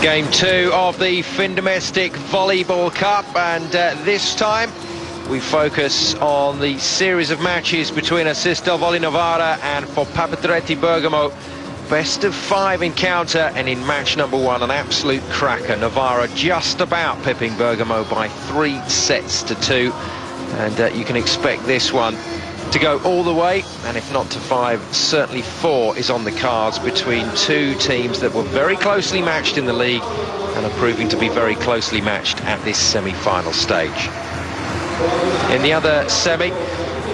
Game 2 of the Fin Domestic Volleyball Cup, and this time we focus on the series of matches between Assist Volley Novara and for Papatretti Bergamo. Best of 5 encounter, and in match number 1, an absolute cracker. Novara just about pipping Bergamo by 3 sets to 2, and you can expect this one to go all the way, and if not to 5, certainly 4 is on the cards between two teams that were very closely matched in the league and are proving to be very closely matched at this semi-final stage. In the other semi,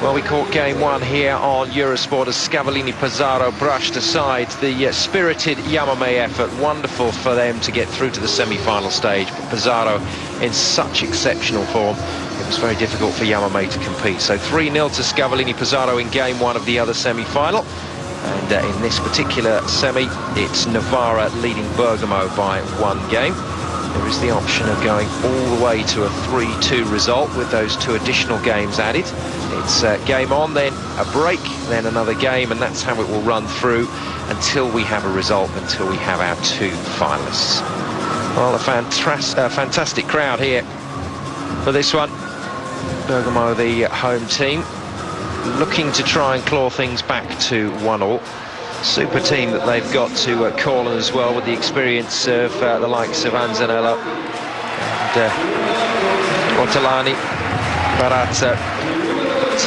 well, we caught game 1 here on Eurosport as Scavallini-Pesaro brushed aside the spirited Yamame effort. Wonderful for them to get through to the semi-final stage, but Pesaro in such exceptional form, it was very difficult for Yamame to compete. So 3-0 to Scavallini-Pesaro in game 1 of the other semi-final. And in this particular semi, it's Novara leading Bergamo by 1 game. There is the option of going all the way to a 3-2 result with those 2 additional games added. It's game on, then a break, then another game, and that's how it will run through until we have a result, until we have our 2 finalists. Well, a fantastic crowd here for this one. Bergamo, the home team, looking to try and claw things back to 1-1. Super team that they've got to call on as well, with the experience of the likes of Anzanello and Ortolani, Barazza.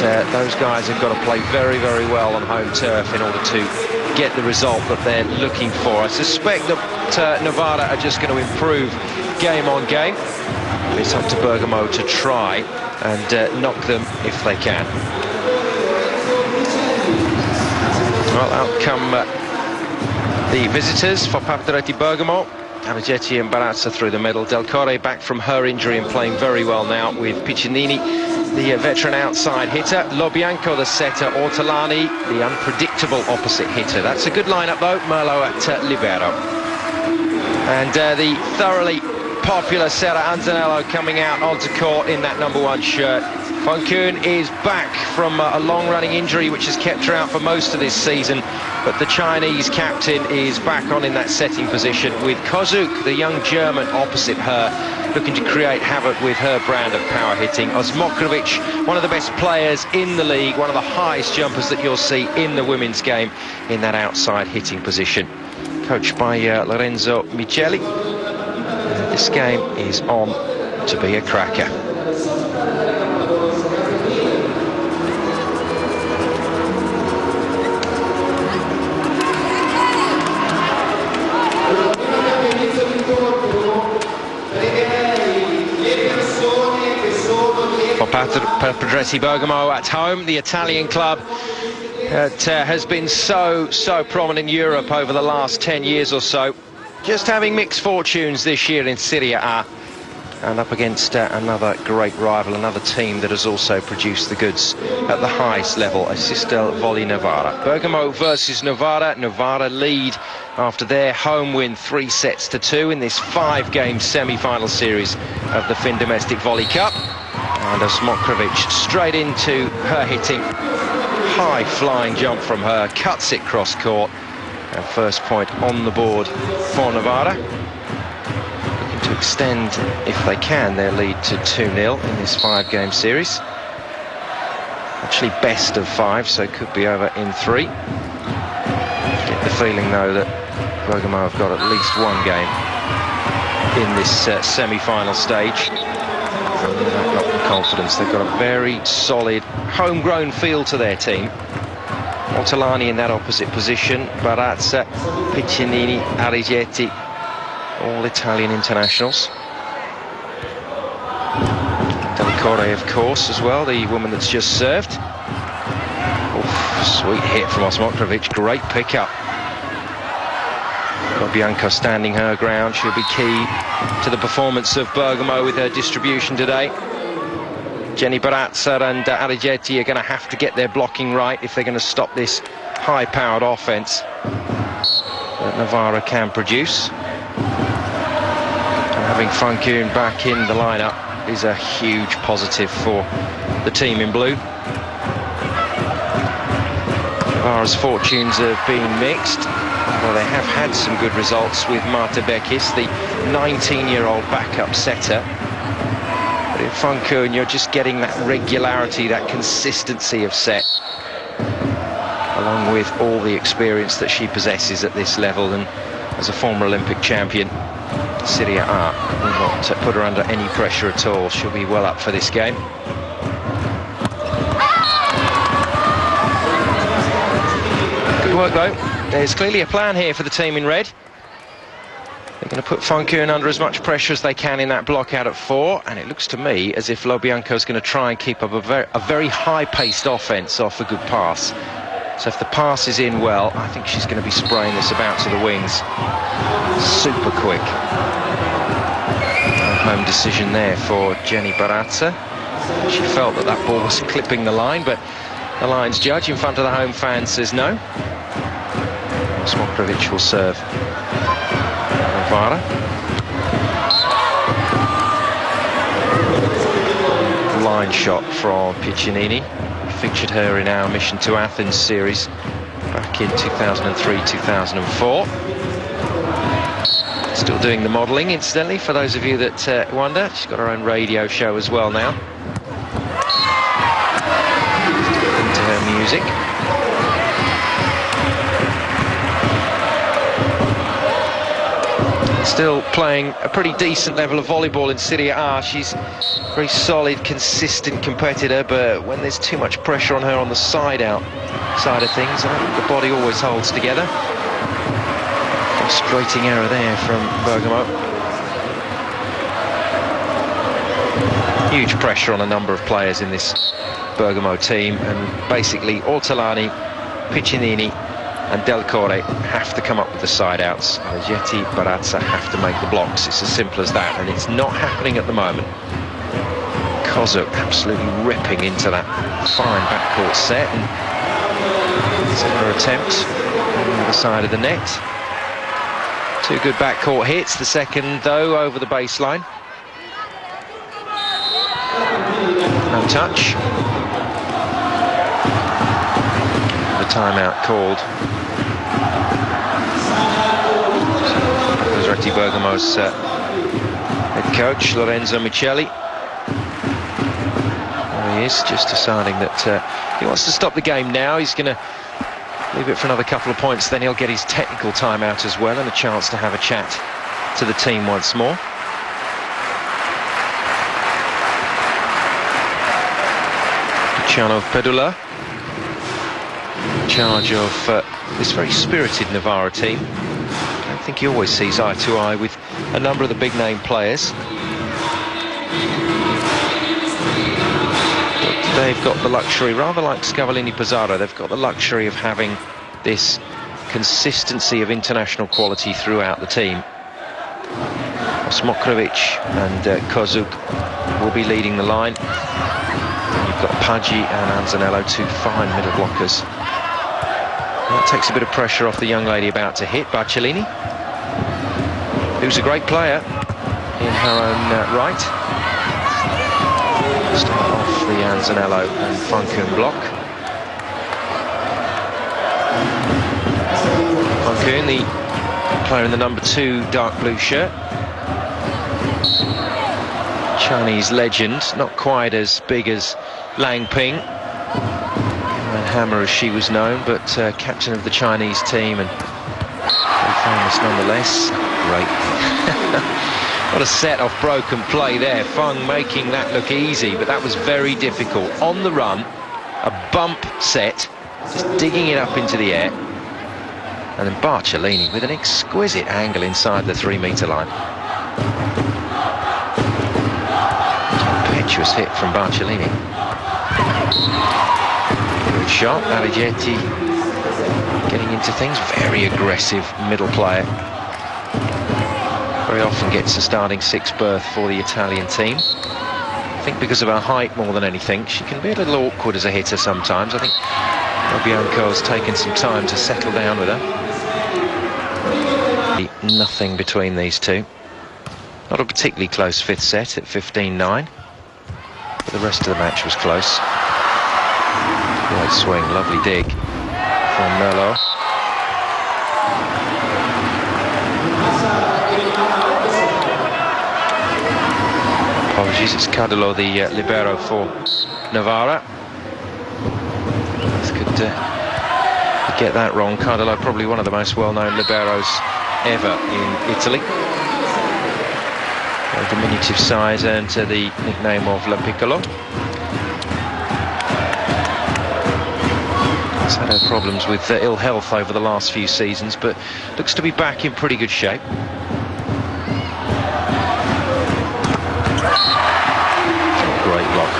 But those guys have got to play very, very well on home turf in order to get the result that they're looking for. I suspect that Novara are just going to improve game on game. It's up to Bergamo to try and knock them if they can. Well, out come the visitors for Papatretti Bergamo. Arigetti and Barazza through the middle. Del Corre back from her injury and playing very well now, with Piccinini, the veteran outside hitter. Lobianco, the setter. Ortolani, the unpredictable opposite hitter. That's a good lineup, though. Merlo at libero. And the thoroughly popular Sera Anzanello coming out onto court in that number 1 shirt. Funkun is back from a long-running injury which has kept her out for most of this season, but the Chinese captain is back on in that setting position, with Kozuk, the young German, opposite her, looking to create havoc with her brand of power hitting. Osmokrovic, one of the best players in the league, one of the highest jumpers that you'll see in the women's game in that outside hitting position, coached by Lorenzo Micheli. This game is on to be a cracker. For Papatretti Bergamo at home, the Italian club that has been so prominent in Europe over the last 10 years or so, just having mixed fortunes this year in Serie A, and up against another great rival, another team that has also produced the goods at the highest level, Assist Volley Novara. Bergamo versus Novara. Novara lead after their home win 3 sets to 2 in this 5-game semi-final series of the Fin Domestic Volley Cup. And Osmokrovic straight into her hitting. High flying jump from her, cuts it cross court. And first point on the board for Novara. Looking to extend, if they can, their lead to 2-0 in this 5-game series. Actually best of 5, so it could be over in 3. Get the feeling, though, that Bergamo have got at least 1 game in this semi-final stage. They've got the confidence. They've got a very solid, homegrown feel to their team. Ortolani in that opposite position, Barazza, Piccinini, Arigetti, all Italian internationals. Del Corre, of course, as well, the woman that's just served. Oof, sweet hit from Osmokrovic, great pickup. Got Bianco standing her ground. She'll be key to the performance of Bergamo with her distribution today. Jenny Barazza and Arigetti are going to have to get their blocking right if they're going to stop this high-powered offence that Novara can produce. And having Funkun back in the lineup is a huge positive for the team in blue. Novara's fortunes have been mixed. Well, they have had some good results with Marta Bekis, the 19-year-old backup setter. But in Funkun, you're just getting that regularity, that consistency of set, along with all the experience that she possesses at this level. And as a former Olympic champion, Serie A will not put her under any pressure at all. She'll be well up for this game. Good work, though. There's clearly a plan here for the team in red. They're going to put Funkun under as much pressure as they can in that block out at 4, and it looks to me as if Lobianco's going to try and keep up a very high-paced offence off a good pass. So if the pass is in well, I think she's going to be spraying this about to the wings. Super quick. Home decision there for Jenny Barazza. She felt that that ball was clipping the line, but the line's judge in front of the home fan says no. Smokrovic will serve. NOVARA. Line shot from Piccinini. Featured her in our Mission to Athens series back in 2003-2004. Still doing the modelling, incidentally, for those of you that wonder. She's got her own radio show as well now. Into her music. Still playing a pretty decent level of volleyball in Serie A. She's a very solid, consistent competitor, but when there's too much pressure on her on the side of things, I don't think the body always holds together. Frustrating error there from Bergamo. Huge pressure on a number of players in this Bergamo team, and basically Ortolani, Piccinini and Del Core have to come up with the side outs. Ligeti, Barazza have to make the blocks. It's as simple as that, and it's not happening at the moment. Kozuk absolutely ripping into that fine backcourt set, and her attempt on the other side of the net. Two good backcourt hits, the second though over the baseline. No touch. The timeout called. Bergamo's head coach Lorenzo Micheli. There he is, just deciding that he wants to stop the game now. He's going to leave it for another couple of points, then he'll get his technical timeout as well and a chance to have a chat to the team once more. Luciano Pedula in charge of this very spirited Novara team. I think he always sees eye to eye with a number of the big name players. But they've got the luxury, rather like Scavallini Pesaro, they've got the luxury of having this consistency of international quality throughout the team. Smokrovic and Kozuk will be leading the line. You've got Paggi and Anzanello, two fine middle blockers. That takes a bit of pressure off the young lady about to hit, Barcellini, who's a great player in her own right. Start off the Anzanello and Funkun block. Funkun, the player in the number 2 dark blue shirt. Chinese legend, not quite as big as Lang Ping and Hammer as she was known, but captain of the Chinese team and very famous nonetheless. Great. What a set off broken play there. Fung making that look easy, but that was very difficult. On the run, a bump set, just digging it up into the air. And then Barcellini with an exquisite angle inside the 3-metre line. Impetuous hit from Barcellini. Good shot, Ligeti getting into things. Very aggressive middle player. Very often gets a starting 6 berth for the Italian team. I think because of her height more than anything, she can be a little awkward as a hitter sometimes. I think Lobianco's taken some time to settle down with her. Nothing between these two. Not a particularly close 5th set at 15-9. But the rest of the match was close. Great swing, lovely dig from Merlot. Apologies, it's Cardillo, the libero for Novara. Could get that wrong. Cardillo, probably one of the most well-known liberos ever in Italy. A diminutive size, earned the nickname of La Piccolo. He's had her problems with ill health over the last few seasons, but looks to be back in pretty good shape. Great block.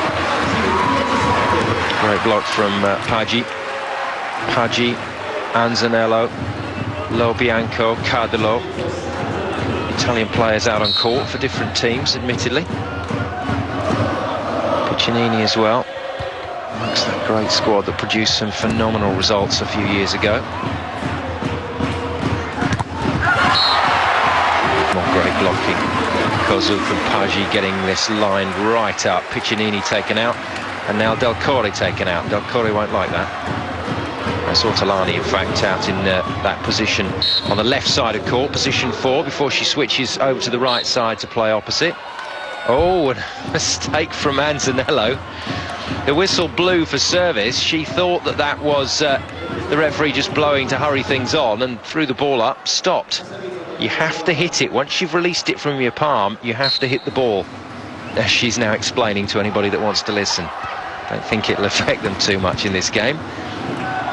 Great block from Paggi. Paggi, Anzanello, Lobianco, Cardillo. Italian players out on court for different teams, admittedly. Piccinini as well. Amongst that great squad that produced some phenomenal results a few years ago. More great blocking. Kozu from Paggi getting this lined right up. Piccinini taken out, and now Del Corre taken out. Del Corre won't like that. That's Ortolani, in fact, out in that position on the left side of court, position 4, before she switches over to the right side to play opposite. Oh, and a mistake from Anzanello. The whistle blew for service. She thought that that was the referee just blowing to hurry things on, and threw the ball up, stopped. You have to hit it. Once you've released it from your palm, you have to hit the ball. As she's now explaining to anybody that wants to listen. Don't think it'll affect them too much in this game.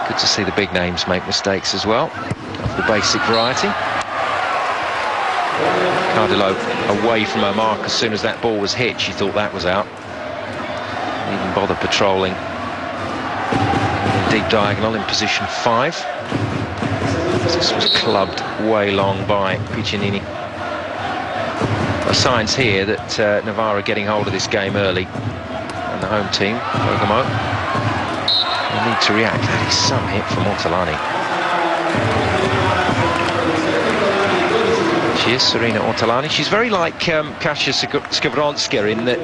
Good to see the big names make mistakes as well, of the basic variety. Cardillo away from her mark as soon as that ball was hit. She thought that was out. Didn't even bother patrolling. Deep diagonal in position 5. This was clubbed way long by Piccinini. Signs here that Novara getting hold of this game early. And the home team, Bergamo, will need to react. That is some hit from Ortolani. She is Serena Ortolani. She's very like Kasia Skowronska in that,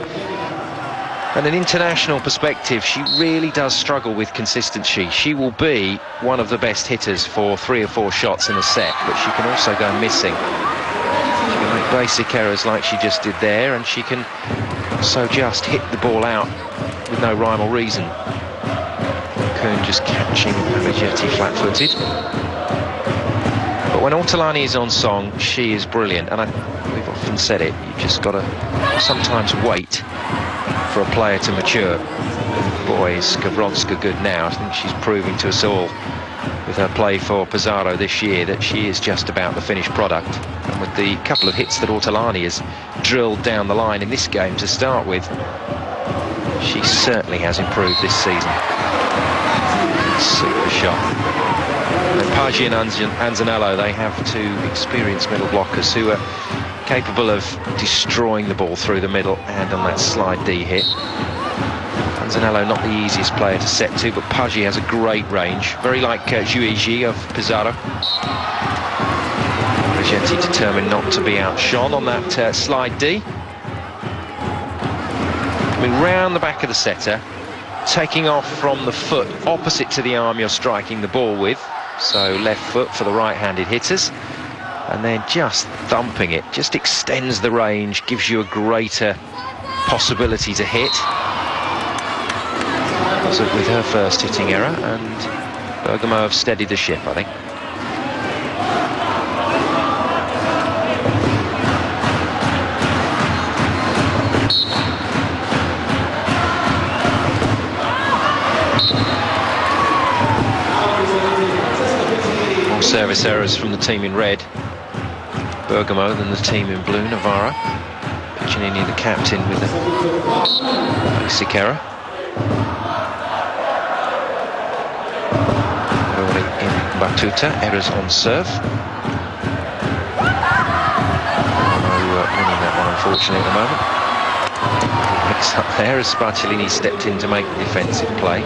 from an international perspective, she really does struggle with consistency. She will be one of the best hitters for 3 or 4 shots in a set, but she can also go missing. She can make basic errors like she just did there, and she can also just hit the ball out with no rhyme or reason. Kuhn just catching Bergetti flat-footed. But when Ortolani is on song, she is brilliant, and we've often said it, you've just got to sometimes wait for a player to mature. Boy, is Skowronska good now. I think she's proving to us all with her play for Pesaro this year that she is just about the finished product. And with the couple of hits that Ortolani has drilled down the line in this game to start with, she certainly has improved this season. Super shot. And Paggi and Anzanello, they have 2 experienced middle blockers who are capable of destroying the ball through the middle, and on that slide D hit. Anzanello not the easiest player to set to, but Paggi has a great range, very like Juigi of Pesaro. Bergetti determined not to be outshone on that slide D. Coming round the back of the setter, taking off from the foot opposite to the arm you're striking the ball with, so left foot for the right-handed hitters, and then just thumping it, just extends the range, gives you a greater possibility to hit. Was it with her first hitting error, and Bergamo have steadied the ship, I think. More service errors from the team in red, Bergamo, than the team in blue, Novara. Piccinini, the captain, with a basic error. In Battuta, errors on serve. Winning that one, unfortunately, at the moment. Mix up there as Sparcellini stepped in to make the defensive play.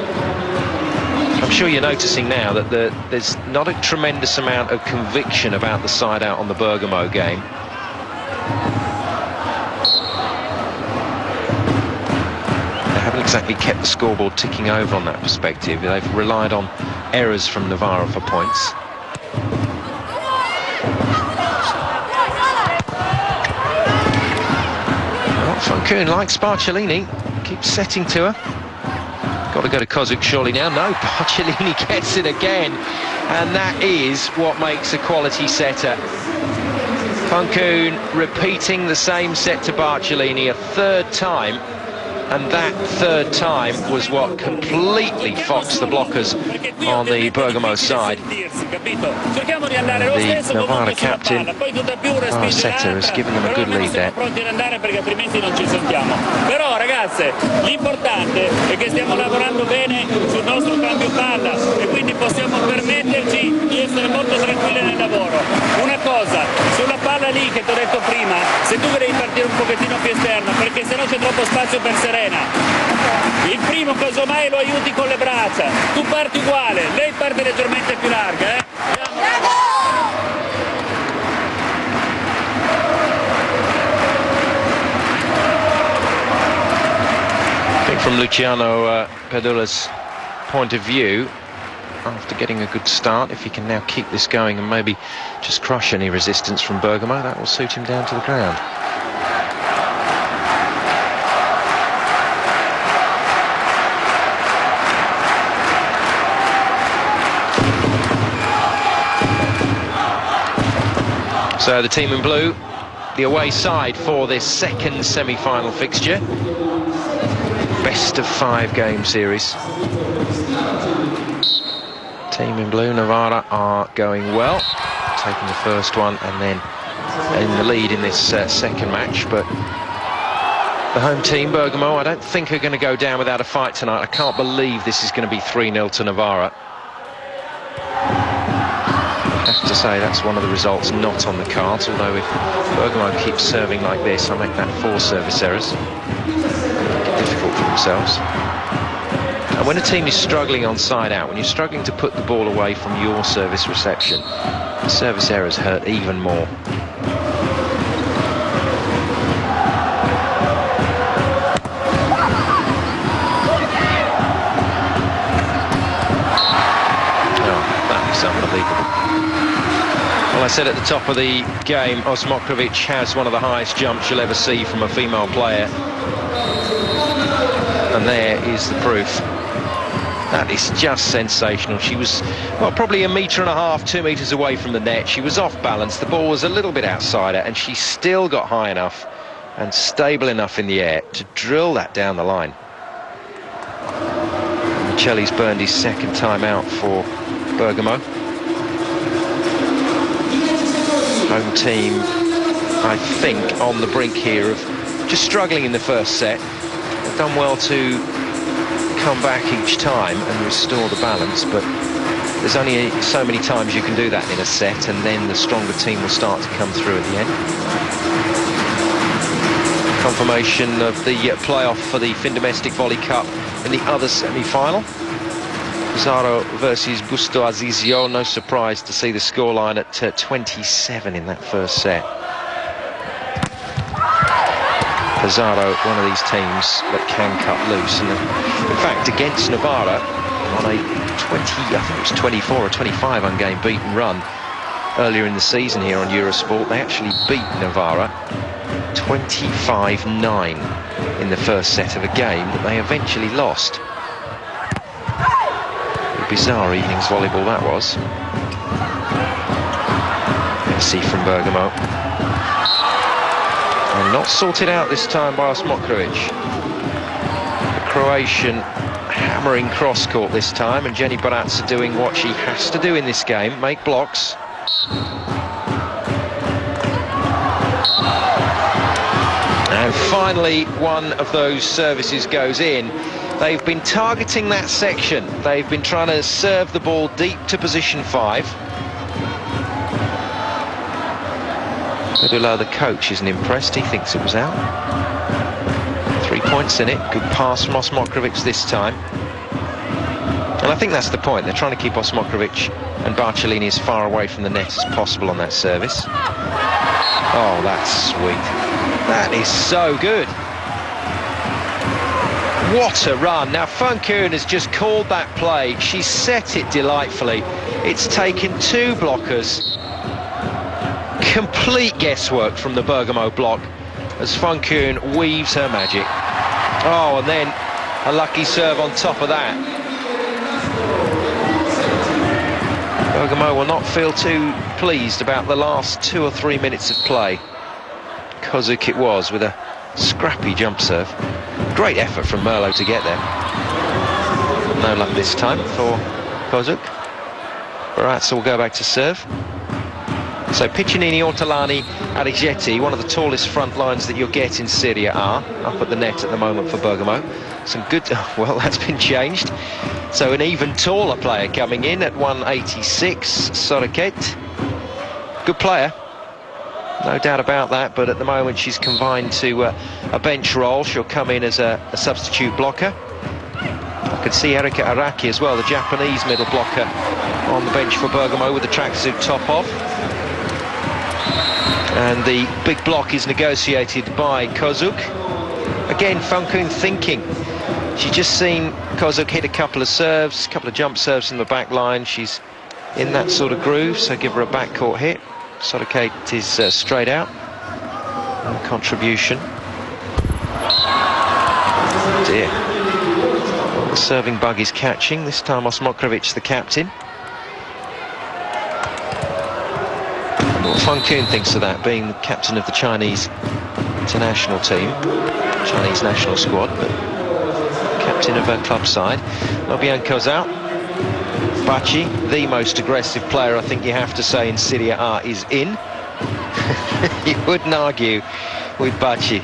I'm sure you're noticing now that there's not a tremendous amount of conviction about the side out on the Bergamo game. They haven't exactly kept the scoreboard ticking over on that perspective. They've relied on errors from Novara for points. Not from Funkun likes Barcellini, keeps setting to her. Got to go to Kozik surely now. No, Barcellini gets it again, and that is what makes a quality setter. Funkun repeating the same set to Barcellini a third time, and that third time was what completely foxed the blockers on the Bergamo side. The Novara captain, setter, has given them a good lead there. Però ragazze, l'importante è che stiamo lavorando bene sul nostro cambio palla e quindi possiamo permetterci di essere molto tranquilli nel lavoro. Una cosa, sulla palla lì che ti ho detto prima, se tu devi partire un pochettino più esterna, perché sennò c'è troppo spazio per Serena. Il primo casomai lo aiuti con le braccia, tu parti uguale, lei parte leggermente più larga, eh? I think from Luciano Pedula's point of view, after getting a good start, if he can now keep this going and maybe just crush any resistance from Bergamo, that will suit him down to the ground. So the team in blue, the away side for this second semi-final fixture. Best of 5 game series. Team in blue, Novara, are going well, taking the first one and then in the lead in this second match. But the home team, Bergamo, I don't think are going to go down without a fight tonight. I can't believe this is going to be 3-0 to Novara. I have to say that's one of the results not on the cards, although if Bergamo keeps serving like this, I make that 4 service errors. Make it difficult for themselves. And when a team is struggling on side out, when you're struggling to put the ball away from your service reception, the service errors hurt even more. Oh, that is unbelievable. Well, I said at the top of the game, Osmokrovic has one of the highest jumps you'll ever see from a female player. And there is the proof. That is just sensational. She was, well, probably 1.5 meters, 2 meters away from the net. She was off balance. The ball was a little bit outside her, and she still got high enough and stable enough in the air to drill that down the line. Michelli's burned his second time out for Bergamo. Home team, I think, on the brink here of just struggling in the first set. They've done well to come back each time and restore the balance, but there's only so many times you can do that in a set, and then the stronger team will start to come through at the end. Confirmation of the playoff for the Findomestic Volley Cup in the other semi-final. Pesaro versus Busto Azizio. No surprise to see the scoreline at 27 in that first set. Pesaro, one of these teams that can cut loose, and in fact against Novara on a 20, I think it was 24 or 25 ungame beaten run earlier in the season here on Eurosport, they actually beat Novara 25-9 in the first set of a game that they eventually lost. A bizarre evening's volleyball that was. Messi from Bergamo. And not sorted out this time by Osmokrovic. The Croatian hammering cross-court this time, and Jenny Baratza doing what she has to do in this game, make blocks. And finally, one of those services goes in. They've been targeting that section. They've been trying to serve the ball deep to position 5. Pedula, the coach, isn't impressed. He thinks it was out. 3 points in it. Good pass from Osmokrovic this time. And I think that's the point. They're trying to keep Osmokrovic and Barcellini as far away from the net as possible on that service. Oh, that's sweet. That is so good. What a run. Now, Funkun has just called that play. She set it delightfully. It's taken 2 blockers. Complete guesswork from the Bergamo block as Funkun weaves her magic. Oh, and then a lucky serve on top of that. Bergamo will not feel too pleased about the last 2 or 3 minutes of play. Kozuk it was, with a scrappy jump serve. Great effort from Merlo to get there. No luck this time for Kozuk. Barazza will go back to serve. So Piccinini, Ortolani, Arigetti, one of the tallest front lines that you'll get in Serie A, up at the net at the moment for Bergamo. Some good, well, that's been changed. So an even taller player coming in at 186, Soroket. Good player, no doubt about that, but at the moment she's confined to a bench role. She'll come in as a substitute blocker. I can see Erika Araki as well, the Japanese middle blocker, on the bench for Bergamo with the tracksuit top off. And the big block is negotiated by Kozuk. Again, Funkun thinking. She's just seen Kozuk hit a couple of serves, a couple of jump serves from the back line. She's in that sort of groove, so give her a backcourt hit. Sodokate is straight out. No contribution. Oh dear. Well, the serving bug is catching. This time Osmokrovic, the captain. And what Funkun thinks of that, being the captain of the Chinese international team, Chinese national squad, but captain of her club side. Lobianco's out. Bacci, the most aggressive player I think you have to say in Serie A, is in. You wouldn't argue with Bacci,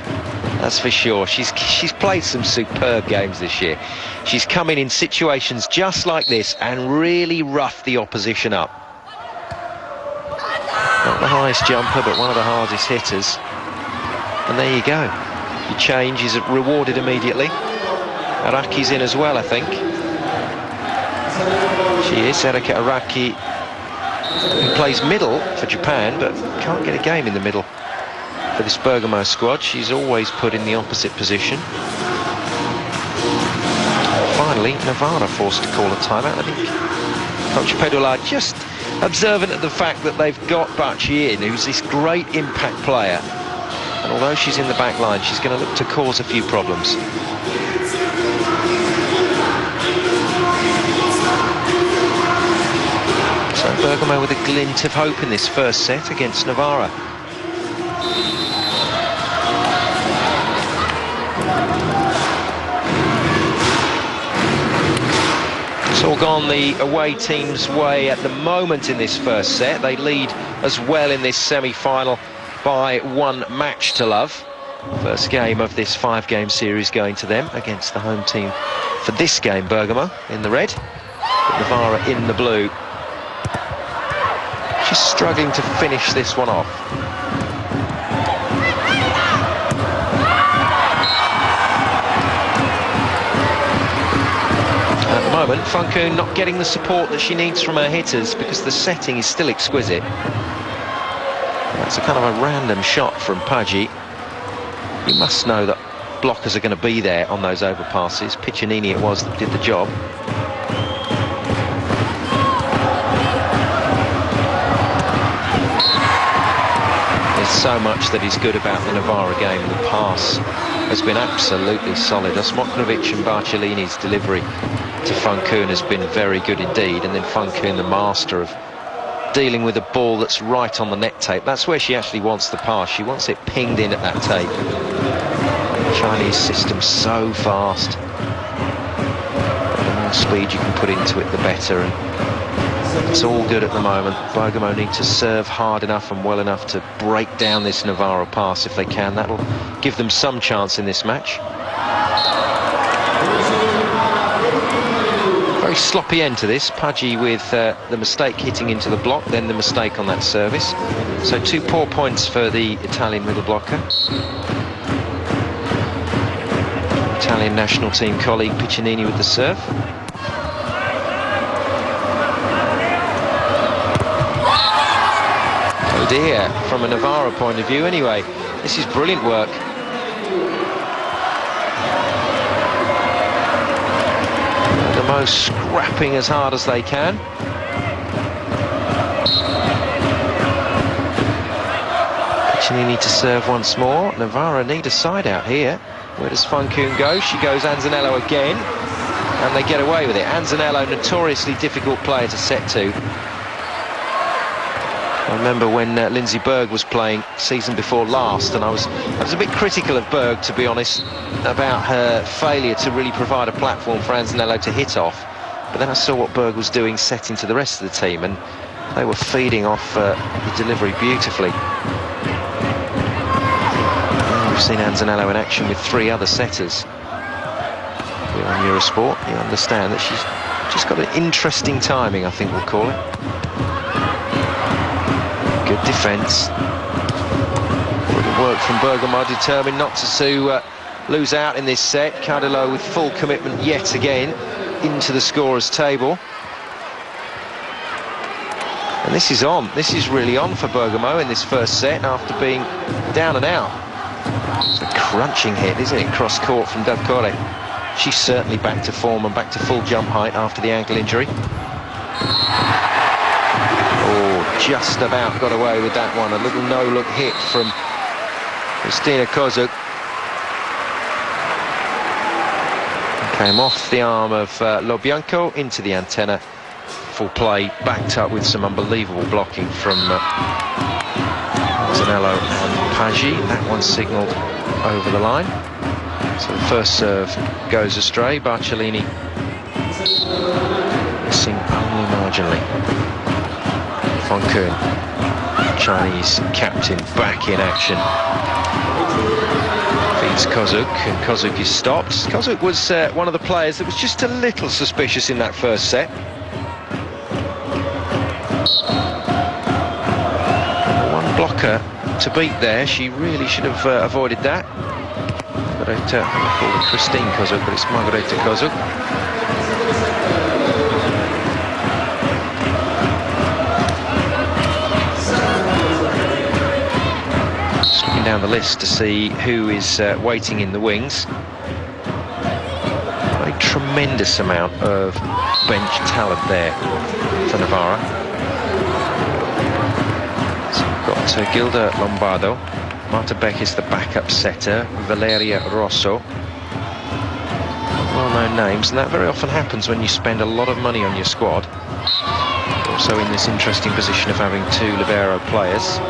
that's for sure. She's played some superb games this year. She's come in situations just like this and really roughed the opposition up. Not the highest jumper, but one of the hardest hitters. And there you go. Your change is rewarded immediately. Araki's in as well, I think. She is, Erika Araki, who plays middle for Japan, but can't get a game in the middle for this Bergamo squad. She's always put in the opposite position. Finally, Novara forced to call a timeout. I think Coach Pedula just observant of the fact that they've got Bacci in, who's this great impact player. And although she's in the back line, she's going to look to cause a few problems. So Bergamo with a glint of hope in this first set against Novara. It's all gone the away team's way at the moment in this first set. They lead as well in this semi-final by 1 match to love. First game of this 5-game series going to them against the home team for this game, Bergamo, in the red, but Novara in the blue. Just struggling to finish this one off. At the moment, Funkun not getting the support that she needs from her hitters because the setting is still exquisite. That's a kind of a random shot from Paggi. You must know that blockers are going to be there on those overpasses. Piccinini it was that did the job. There's so much that is good about the Novara game. The pass has been absolutely solid. Osmokrovic and Barcellini's delivery to Funkun has been very good indeed. And then Funkun, the master of dealing with a ball that's right on the net tape. That's where she actually wants the pass. She wants it pinged in at that tape. The Chinese system so fast. The more speed you can put into it, the better. And it's all good at the moment. Bergamo need to serve hard enough and well enough to break down this Novara pass if they can. That'll give them some chance in this match. Very sloppy end to this. Paggi with the mistake hitting into the block, then the mistake on that service. So 2 poor points for the Italian middle blocker. Italian national team colleague Piccinini with the serve. Oh dear, from a Novara point of view anyway. This is brilliant work. Scrapping as hard as they can. Bacciolini to serve once more. Novara need a side out here. Where does Funkoon go? She goes Anzanello again, and they get away with it. Anzanello, notoriously difficult player to set to. I remember when Lindsay Berg was playing season before last, and I was a bit critical of Berg, to be honest, about her failure to really provide a platform for Anzanello to hit off. But then I saw what Berg was doing setting to the rest of the team, and they were feeding off the delivery beautifully. And we've seen Anzanello in action with 3 other setters here on Eurosport. You understand that she's just got an interesting timing, I think we'll call it. Good defence. Good work from Bergamo, determined not to lose out in this set. Cardillo with full commitment yet again into the scorer's table. And this is on. This is really on for Bergamo in this first set after being down and out. It's a crunching hit, isn't it? Cross court from Davcore. She's certainly back to form and back to full jump height after the ankle injury. Just about got away with that one. A little no-look hit from Christina Kozuk. Came off the arm of Lobianco into the antenna. Full play, backed up with some unbelievable blocking from Zanello and Paggi. That one signalled over the line. So the first serve goes astray. Bacciolini missing only marginally. Funkoon, Chinese captain, back in action. Feeds Kozuk, and Kozuk is stopped. Kozuk was one of the players that was just a little suspicious in that first set. One blocker to beat there. She really should have avoided that. Margareta, I call her Christine Kozuk, but it's Margareta Kozuk. Down the list to see who is waiting in the wings. A tremendous amount of bench talent there for Novara. So we've got Gilda Lombardo, Marta Beck is the backup setter, Valeria Rosso. Well-known names, and that very often happens when you spend a lot of money on your squad. Also in this interesting position of having 2 libero players.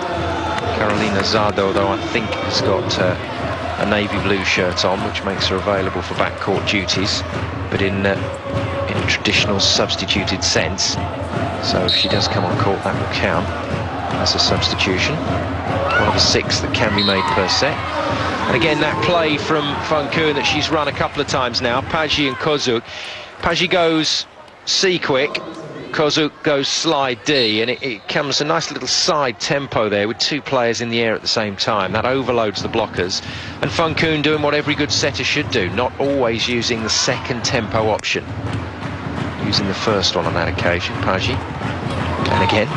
Carolina Zardo, though, I think has got a navy blue shirt on, which makes her available for backcourt duties, but in a traditional substituted sense. So if she does come on court, that will count as a substitution. One of the 6 that can be made per set. And again, that play from Funkoon that she's run a couple of times now, Paggi and Kozuk. Paggi goes C quick, Kozuk goes slide D, and it comes a nice little side tempo there with 2 players in the air at the same time. That overloads the blockers, and Funkoon doing what every good setter should do, not always using the second tempo option, using the first one on that occasion. Paggi, and again,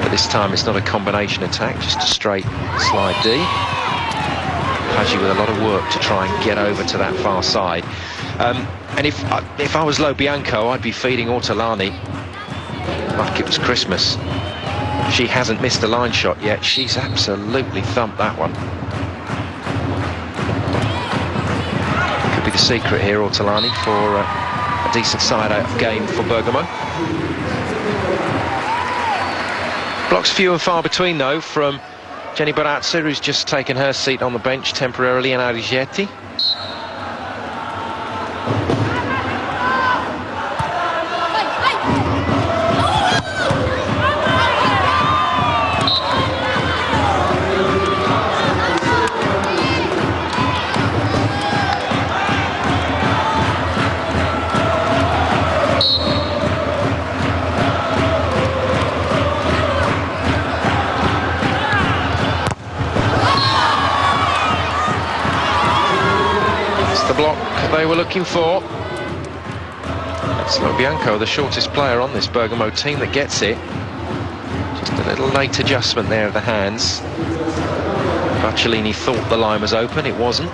but this time it's not a combination attack, just a straight slide D. Paggi with a lot of work to try and get over to that far side, and if I was Lobianco, I'd be feeding Ortolani like it was Christmas. She hasn't missed a line shot yet. She's absolutely thumped that one. Could be the secret here, Ortolani, for a decent side-out game for Bergamo. Blocks few and far between, though, from Jenny Barazza, who's just taken her seat on the bench temporarily, and Arigetti. They were looking for. It's Lobianco, the shortest player on this Bergamo team, that gets it. Just a little late adjustment there of the hands. Bacciolini thought the line was open, it wasn't.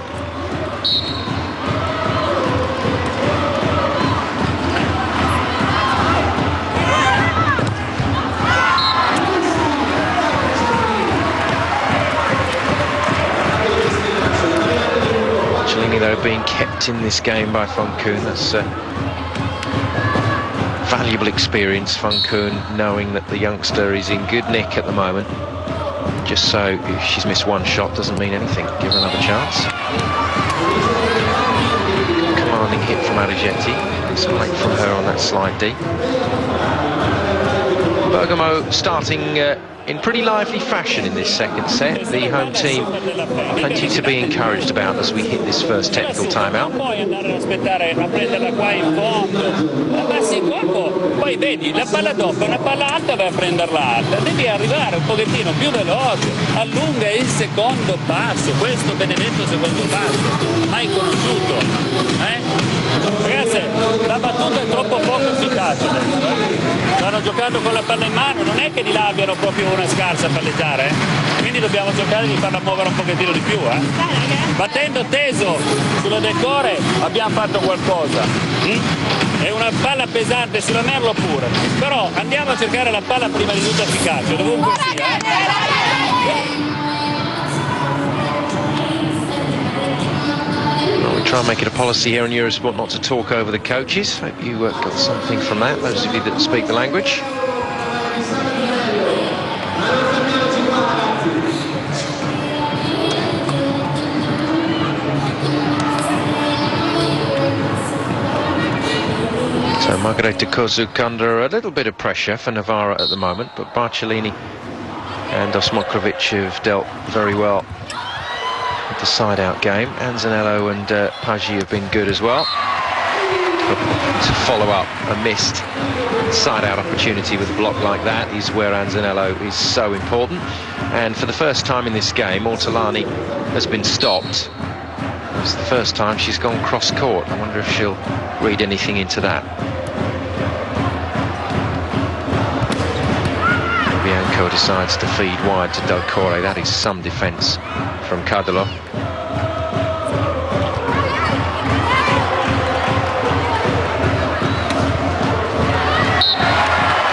Barcellini, though, being kept in this game by Funkun. That's valuable experience, Funkun, knowing that the youngster is in good nick at the moment. Just so if she's missed one shot doesn't mean anything. Give her another chance. Commanding hit from Arrighetti. Nice height from her on that slide D. Bergamo starting in pretty lively fashion in this second set. The home team plenty to be encouraged about as we hit this first technical timeout. Poi vedi, la palla doppia, una palla alta vai a prenderla alta, devi arrivare un pochettino più veloce, allunga il secondo passo, questo benedetto secondo passo, mai conosciuto, Ragazzi, la battuta è troppo poco efficace adesso, Stanno giocando con la palla in mano, non è che di là abbiano proprio una scarsa a palleggiare, quindi dobbiamo cercare di farla muovere un pochettino di più, Battendo teso sulle decore abbiamo fatto qualcosa. È una palla pesante sulla Merlo pure, però andiamo a cercare la palla prima di tutto efficace, dovunque sia. We try and make it a policy here on Eurosport not to talk over the coaches. Hope you got something from that, those of you that speak the language. So Margareta Kozuk under a little bit of pressure for Novara at the moment, but Barcellini and Osmokrovic have dealt very well with the side-out game. Anzanello and Paggi have been good as well. To follow up a missed side-out opportunity with a block like that is where Anzanello is so important. And for the first time in this game, Ortolani has been stopped. It's the first time she's gone cross-court. I wonder if she'll read anything into that. Bianco decides to feed wide to Del Corre. That is some defence from Kadylov.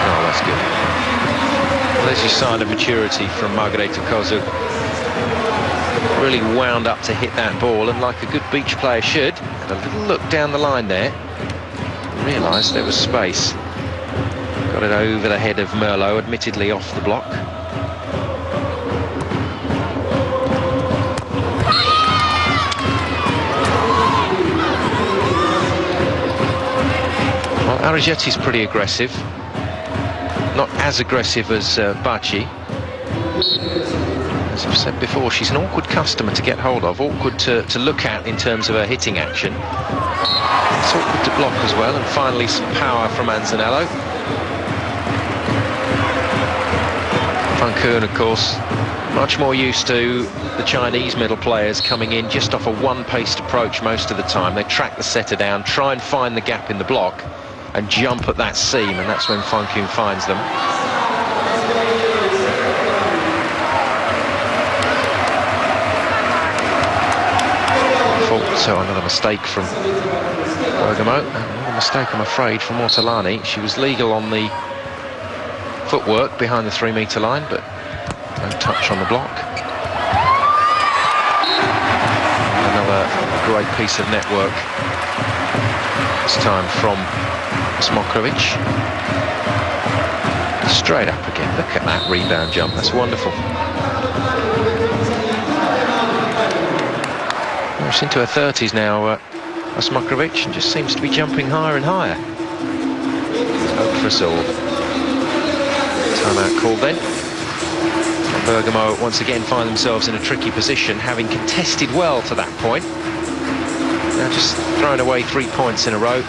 Oh, that's good. Well, there's your sign of maturity from Margareta Kozuk. Really wound up to hit that ball, and like a good beach player should, had a little look down the line there, realised there was space. Got it over the head of Merlot, admittedly off the block. Well, Arrighetti's pretty aggressive. Not as aggressive as Paggi. As I've said before, she's an awkward customer to get hold of, awkward to look at in terms of her hitting action. It's awkward to block as well, and finally some power from Anzanello. Funkun, of course, much more used to the Chinese middle players coming in just off a one-paced approach most of the time. They track the setter down, try and find the gap in the block, and jump at that seam, and that's when Funkun finds them. So another mistake from Bergamo, another mistake, I'm afraid, from Ortolani. She was legal on the footwork behind the 3-metre line, but no touch on the block. Another great piece of network, this time from Osmokrovic. Straight up again, look at that rebound jump, that's wonderful. She's into her 30s now, Osmokrovic, and just seems to be jumping higher and higher. Hope for us all. Timeout called then. And Bergamo once again find themselves in a tricky position, having contested well to that point. Now just throwing away 3 points in a row.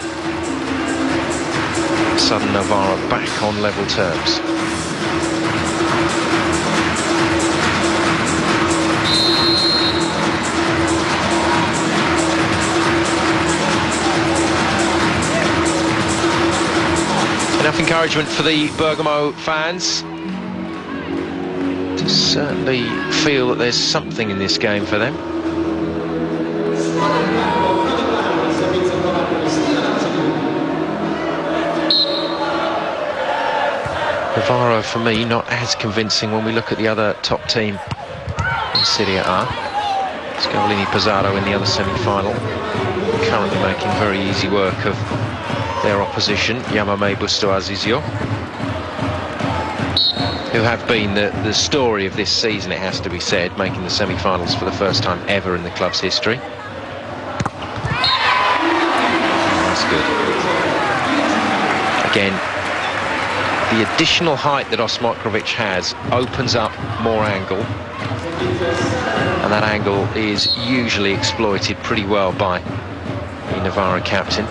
Sudden Novara back on level terms. Enough encouragement for the Bergamo fans to certainly feel that there's something in this game for them. Novara, for me, not as convincing when we look at the other top team in Serie A. Scavolini Pizarro in the other semi-final, currently making very easy work of their opposition, Yamame Busto Azizio, who have been the story of this season, it has to be said, making the semi-finals for the first time ever in the club's history. That's good. Again, the additional height that Osmokrovic has opens up more angle, and that angle is usually exploited pretty well by the Novara captain.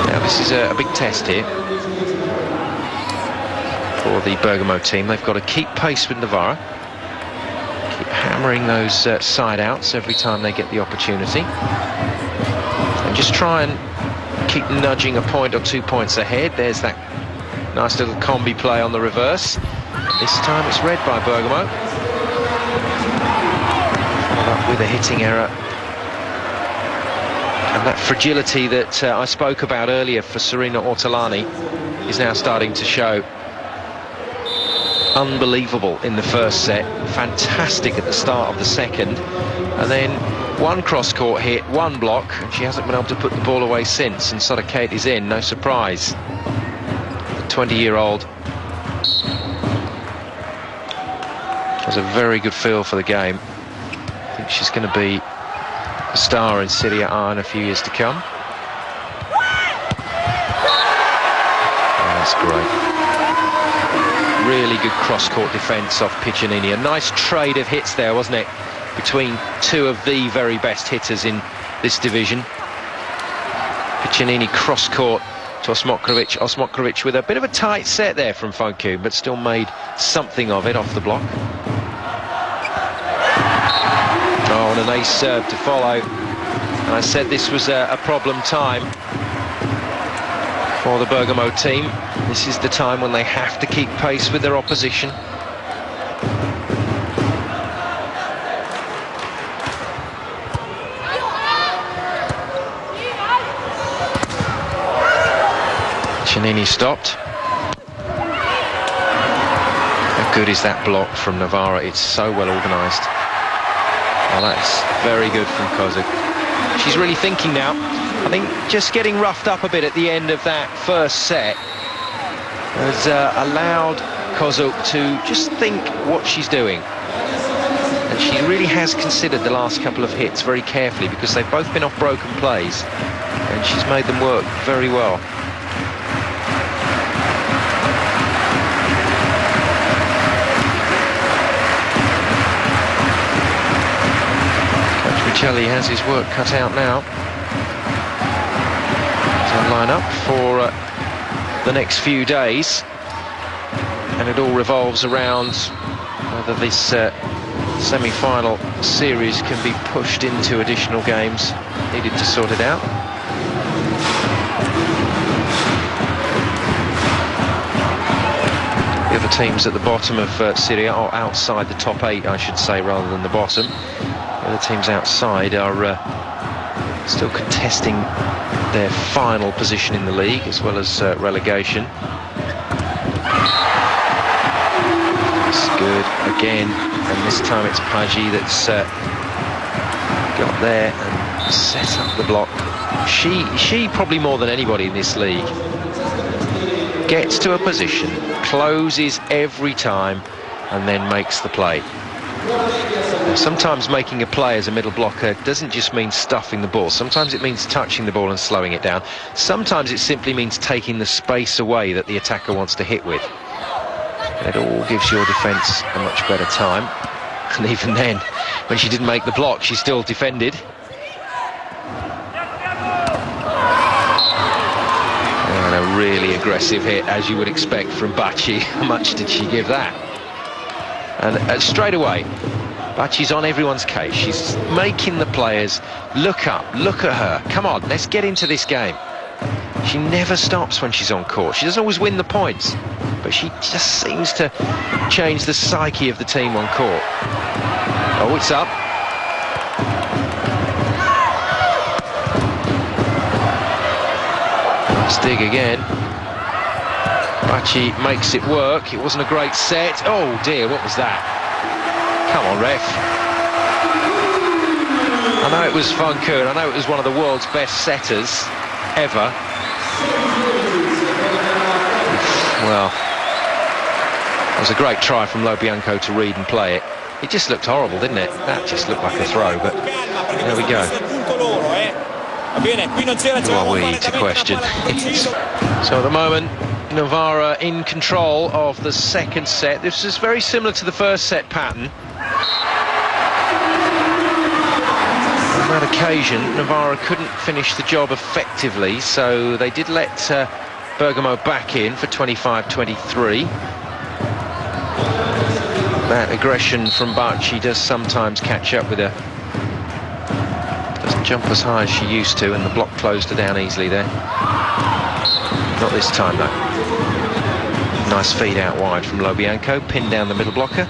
Now this is a big test here for the Bergamo team. They've got to keep pace with Novara, keep hammering those side outs every time they get the opportunity, and just try and keep nudging a point or 2 points ahead. There's that nice little combi play on the reverse. This time it's read by Bergamo. Followed up with a hitting error. And that fragility that I spoke about earlier for Serena Ortolani is now starting to show. Unbelievable in the first set, fantastic at the start of the second, and then one cross-court hit, one block, and she hasn't been able to put the ball away since, and Sodakate is in, no surprise. The 20-year-old has a very good feel for the game. I think she's going to be a star in Serie A in a few years to come. Oh, that's great. Really good cross-court defence off Piccinini. A nice trade of hits there, wasn't it, between two of the very best hitters in this division. Piccinini cross-court to Osmokrovic. Osmokrovic with a bit of a tight set there from Fonku, but still made something of it off the block. Oh, and an ace serve to follow. And I said this was a problem time for the Bergamo team. This is the time when they have to keep pace with their opposition. Piccinini stopped. How good is that block from Novara? It's so well organised. Oh, that's very good from Kozuk. She's really thinking now. I think just getting roughed up a bit at the end of that first set has allowed Kozuk to just think what she's doing. And she really has considered the last couple of hits very carefully, because they've both been off broken plays, and she's made them work very well. Micheli has his work cut out now to line up for the next few days, and it all revolves around whether this semi-final series can be pushed into additional games needed to sort it out. The other teams at the bottom of Serie A, or outside the top 8 I should say, rather than the bottom, the other teams outside are still contesting their final position in the league, as well as relegation. That's good again, and this time it's Paggi that's got there and set up the block. She probably more than anybody in this league gets to a position, closes every time, and then makes the play. Sometimes making a play as a middle blocker doesn't just mean stuffing the ball. Sometimes it means touching the ball and slowing it down. Sometimes it simply means taking the space away that the attacker wants to hit with. And it all gives your defence a much better time. And even then, when she didn't make the block, she still defended. And a really aggressive hit, as you would expect from Bacci. How much did she give that? And straight away, Bacci's on everyone's case. She's making the players look up, look at her. Come on, let's get into this game. She never stops when she's on court. She doesn't always win the points, but she just seems to change the psyche of the team on court. Oh, it's up. Let's dig again. Bacci makes it work. It wasn't a great set. Oh dear, what was that? Come on, ref. I know it was Funku, and I know it was one of the world's best setters ever. Well, it was a great try from Lobianco to read and play it. It just looked horrible, didn't it? That just looked like a throw, but there we go. Who are we to question? So at the moment, Novara in control of the second set. This is very similar to the first set pattern. On that occasion, Novara couldn't finish the job effectively, so they did let Bergamo back in for 25-23. That aggression from Bacci does sometimes catch up with her. Doesn't jump as high as she used to, and the block closed her down easily there. Not this time though. Nice feed out wide from Lobianco, pinned down the middle blocker.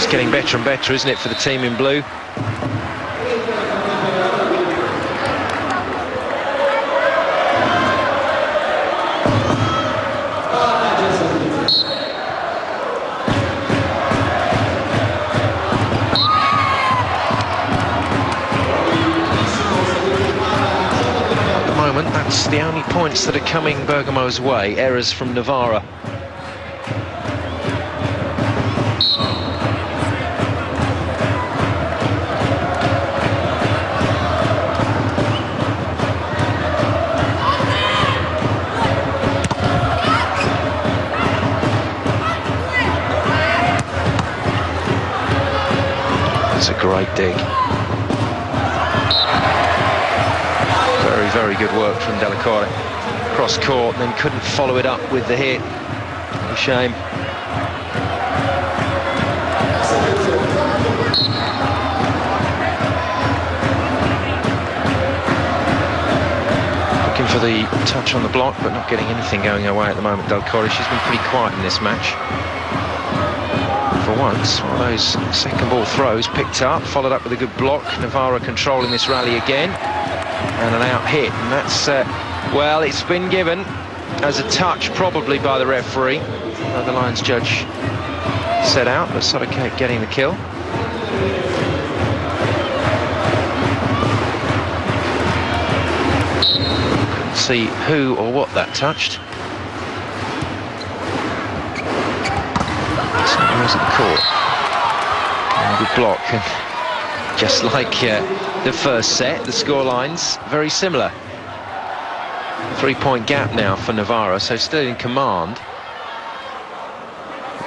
Getting better and better, isn't it, for the team in blue? At the moment, that's the only points that are coming Bergamo's way, errors from Novara. A great dig. Very, very good work from Delacore. Cross court, and then couldn't follow it up with the hit. A shame. Looking for the touch on the block, but not getting anything going her way at the moment, Delacore. She's been pretty quiet in this match. For once, one of those second ball throws picked up, followed up with a good block. Novara controlling this rally again, and an out hit, and that's well, it's been given as a touch probably by the referee. The Lions judge set out, but Sodicate getting the kill. Couldn't see who or what that touched. At the court. And good block, and just like the first set, the scoreline's very similar. 3-point gap now for Novara, so still in command.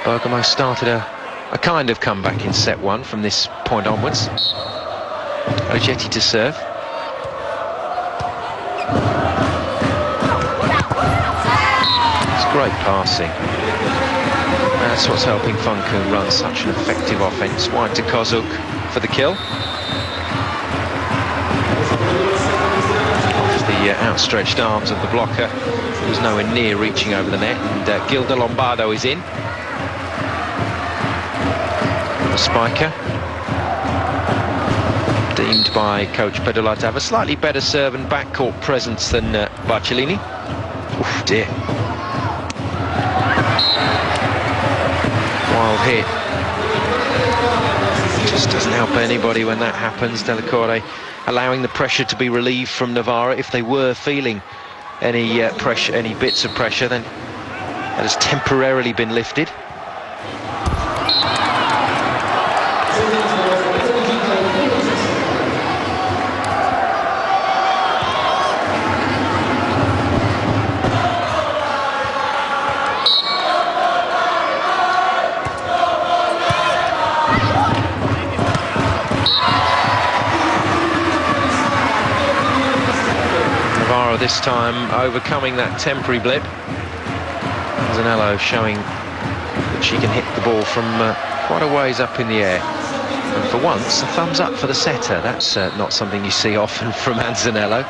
Bergamo started a kind of comeback in set one from this point onwards. Ogetti to serve. It's great passing. That's what's helping Funku run such an effective offence. Wide to Kozuk for the kill. Off the outstretched arms of the blocker. He was nowhere near reaching over the net. And Gilda Lombardo is in. The spiker. Deemed by coach Pedolà to have a slightly better serve and backcourt presence than Barcellini. Oof, dear. Wild hit. Just doesn't help anybody when that happens. Delacore allowing the pressure to be relieved from Novara. If they were feeling any pressure, any bits of pressure, then that has temporarily been lifted. This time overcoming that temporary blip. Manzanello showing that she can hit the ball from quite a ways up in the air. And for once, a thumbs up for the setter. That's not something you see often from Manzanello.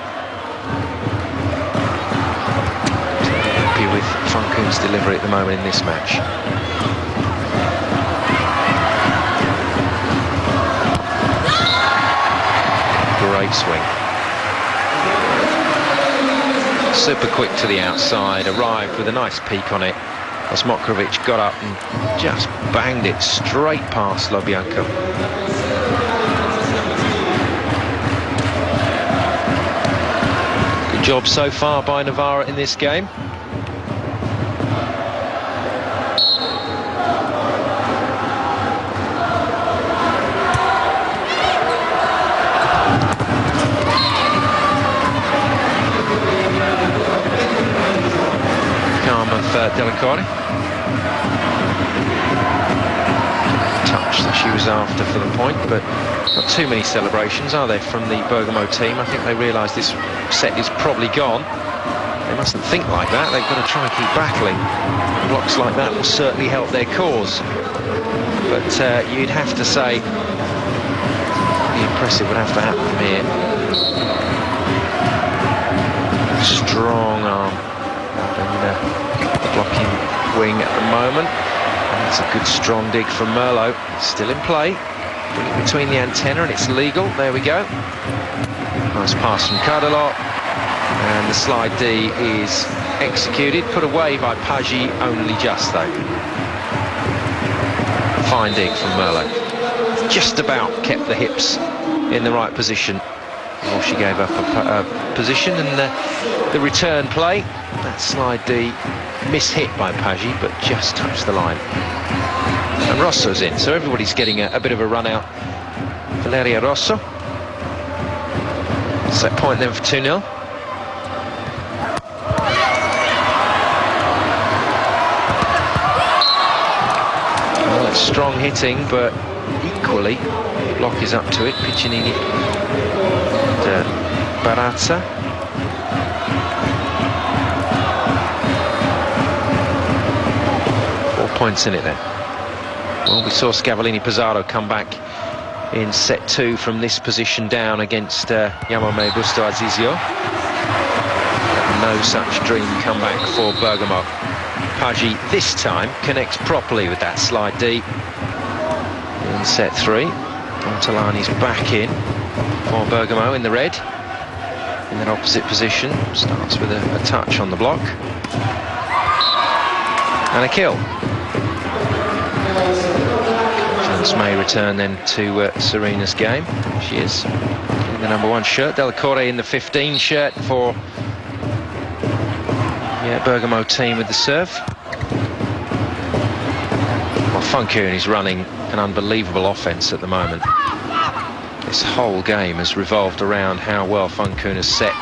Happy with Funkoon's delivery at the moment in this match. Great swing. Super quick to the outside, arrived with a nice peak on it. Osmokrovic got up and just banged it straight past Lobianco. Good job so far by Novara in this game. Delacore. Touch that she was after for the point, but not too many celebrations, are there, from the Bergamo team? I think they realise this set is probably gone. They mustn't think like that. They've got to try and keep battling. Blocks like that will certainly help their cause. But you'd have to say the impressive would have to happen from here. Strong arm. And, blocking wing at the moment, and it's a good strong dig from Merlo. It's still in play. Bring it between the antenna and it's legal. There we go. Nice pass from Cardalot, and the slide D is executed, put away by Paggi, only just though. Fine dig from Merlo. Just about kept the hips in the right position before she gave up a position, and the return play, that slide D mishit by Paggi, but just touched the line. And Rosso's in, so everybody's getting a bit of a run out. Valeria Rosso. Set point then for 2-0. Well, it's strong hitting, but equally, the block is up to it. Piccinini and Barazza. Points in it then. Well, we saw Scavallini Pizarro come back in set 2 from this position down against Yamame Busto Azizio. No such dream comeback for Bergamo. Paggi this time connects properly with that slide D in set 3. Ortolani's back in for Bergamo in the red, in that opposite position. Starts with a touch on the block and a kill. Confidence may return then to Serena's game. She is in the number 1 shirt. Delacore in the 15 shirt for Bergamo team with the serve. Well, Funkoon is running an unbelievable offence at the moment. This whole game has revolved around how well Funkoon has set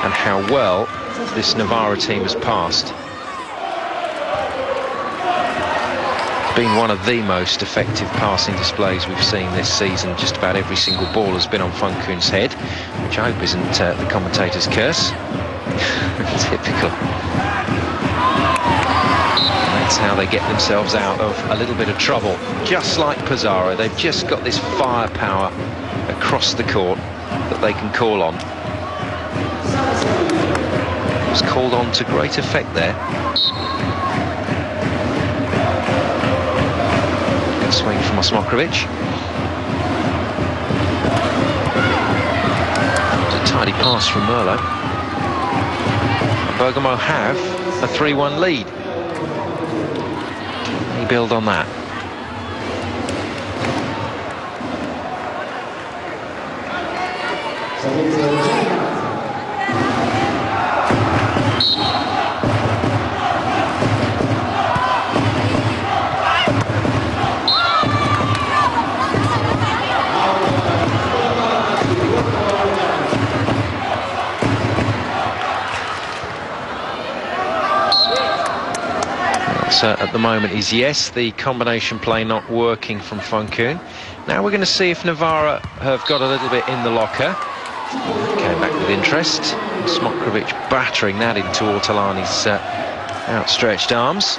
and how well this Novara team has passed. Been one of the most effective passing displays we've seen this season. Just about every single ball has been on Funkoon's head, which I hope isn't the commentator's curse. Typical. And that's how they get themselves out of a little bit of trouble. Just like Pizarro, they've just got this firepower across the court that they can call on. It was called on to great effect there. Swing from Osmokrovic. It's a tidy pass from Merlo. Bergamo have a 3-1 lead. Can he build on that? At the moment is yes, the combination play not working from Funkoon. Now we're going to see if Novara have got a little bit in the locker. Came back with interest. Smokrovic battering that into Ortolani's Outstretched arms.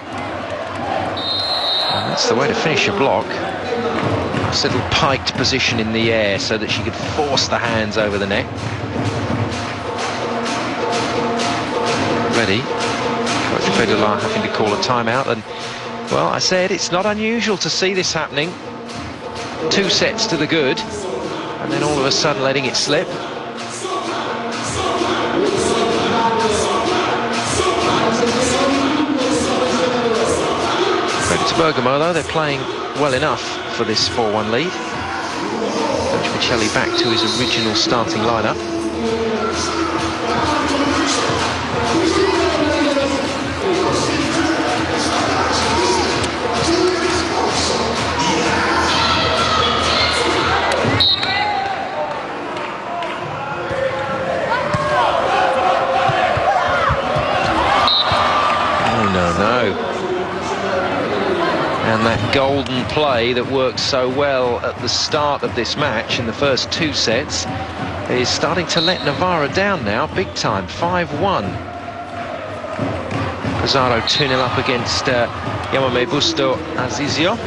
And that's the way to finish a block. Nice little piked position in the air so that she could force the hands over the net. Ready. Coach Pedula having to call a timeout, and well, I said it's not unusual to see this happening. 2 sets to the good, and then all of a sudden letting it slip. Credit to Bergamo though, they're playing well enough for this 4-1 lead. Coach Michelli back to his original starting lineup. And that golden play that worked so well at the start of this match in the first 2 sets is starting to let Novara down now, big time, 5-1. Pesaro 2-0 up against Yamame Busto Azizio.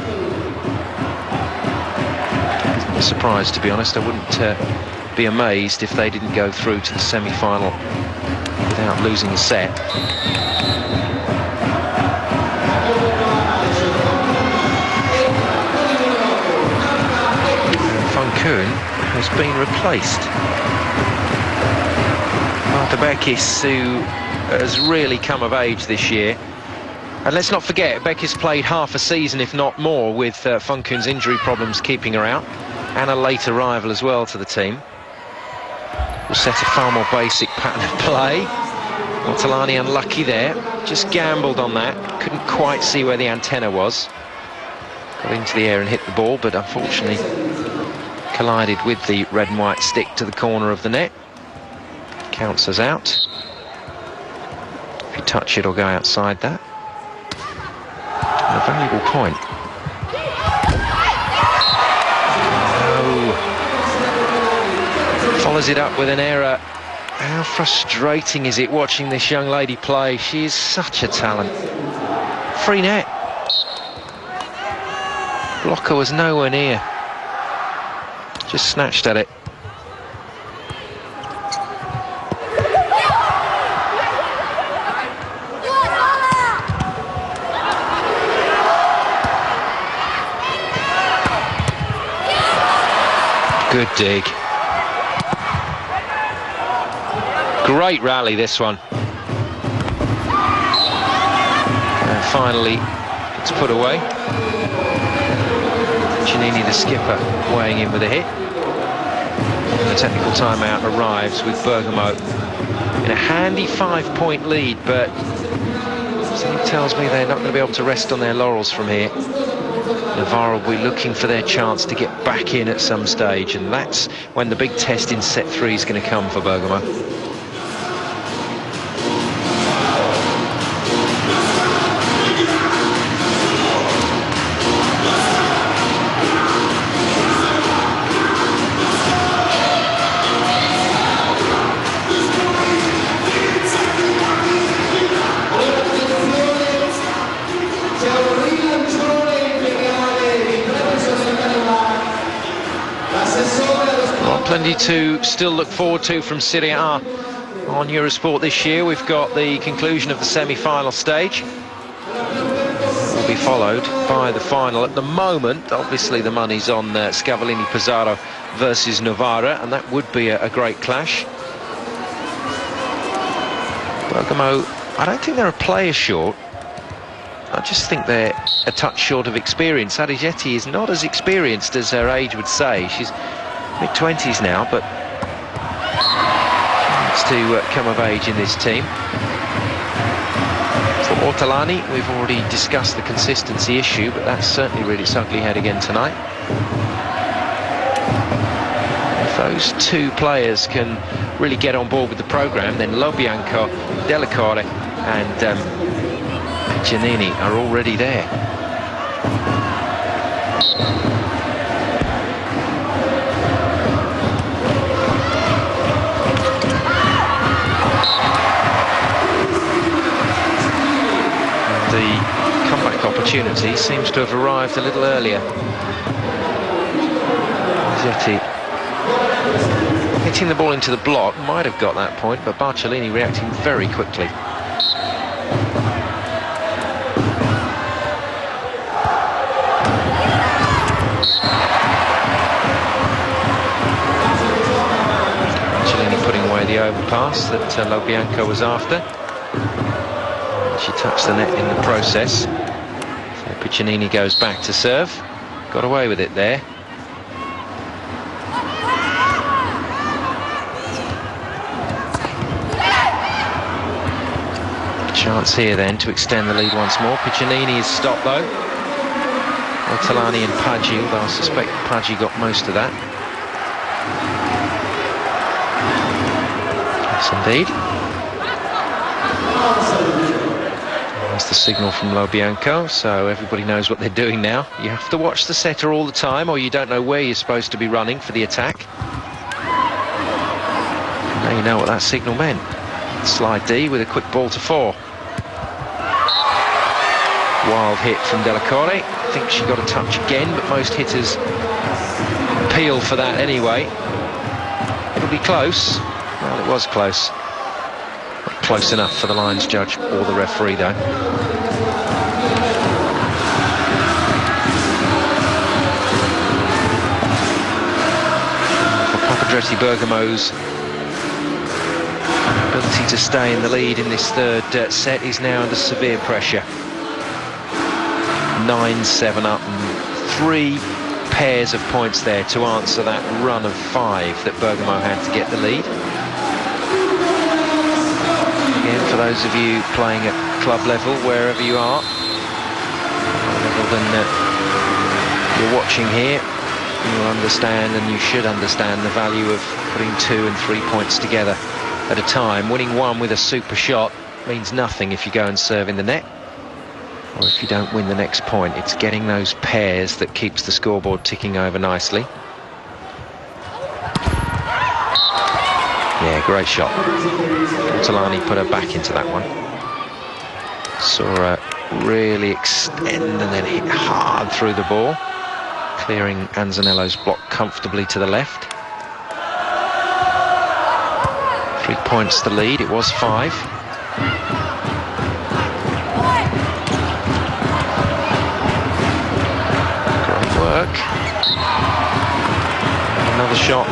I'm surprised, to be honest. I wouldn't be amazed if they didn't go through to the semi-final without losing a set. Funkun has been replaced. Marta Bekis, who has really come of age this year. And let's not forget, Bekis played half a season, if not more, with Funkun's injury problems keeping her out, and a late arrival as well to the team. Will set a far more basic pattern of play. Ortolani unlucky there, just gambled on that, couldn't quite see where the antenna was. Got into the air and hit the ball, but unfortunately collided with the red and white stick to the corner of the net. Counts us out. If you touch it or go outside that. And a valuable point. No. Follows it up with an error. How frustrating is it watching this young lady play? She is such a talent. Free net. Blocker was nowhere near. Just snatched at it. Good dig. Great rally, this one. And finally, it's put away. Giannini, the skipper, weighing in with a hit. And the technical timeout arrives with Bergamo in a handy 5-point lead, but something tells me they're not going to be able to rest on their laurels from here. Novara will be looking for their chance to get back in at some stage, and that's when the big test in set 3 is going to come for Bergamo. Plenty to still look forward to from Serie A on Eurosport this year. We've got the conclusion of the semi-final stage. It will be followed by the final. At the moment, obviously, the money's on Scavallini Pesaro versus Novara, and that would be a great clash. Bergamo, I don't think they're a player short. I just think they're a touch short of experience. Arigetti is not as experienced as her age would say. She's mid-20s now, but needs to come of age in this team. For Ortolani, we've already discussed the consistency issue, but that's certainly reared its ugly head again tonight. If those two players can really get on board with the programme, then Lobianco, Delacore and Giannini are already there. opportunity seems to have arrived a little earlier. Zetti hitting the ball into the block, might have got that point, but Barcellini reacting very quickly. Barcellini putting away the overpass that Lobianco was after. She touched the net in the process. So Piccinini goes back to serve. Got away with it there. Chance here then to extend the lead once more. Piccinini is stopped though. Ortolani and Paggi, although I suspect Paggi got most of that. Yes, indeed. There's the signal from Lobianco, so everybody knows what they're doing now. You have to watch the setter all the time, or you don't know where you're supposed to be running for the attack. Now you know what that signal meant. Slide D with a quick ball to 4. Wild hit from Delacorte. I think she got a touch again, but most hitters appeal for that anyway. It'll be close. Well, it was close. Not close enough for the lines judge or the referee, though. For Papadretti Bergamo's ability to stay in the lead in this third set is now under severe pressure. 9-7 up and 3 pairs of points there to answer that run of 5 that Bergamo had to get the lead. Again, for those of you playing at club level, wherever you are, level than you're watching here, you'll understand, and you should understand, the value of putting 2 and 3 points together at a time. Winning one with a super shot means nothing if you go and serve in the net, or if you don't win the next point. It's getting those pairs that keeps the scoreboard ticking over nicely. Yeah, great shot. Ortolani put her back into that one. Saw her really extend and then hit hard through the ball, clearing Anzanello's block comfortably to the left. 3 points the lead, it was 5. Great work. Another shot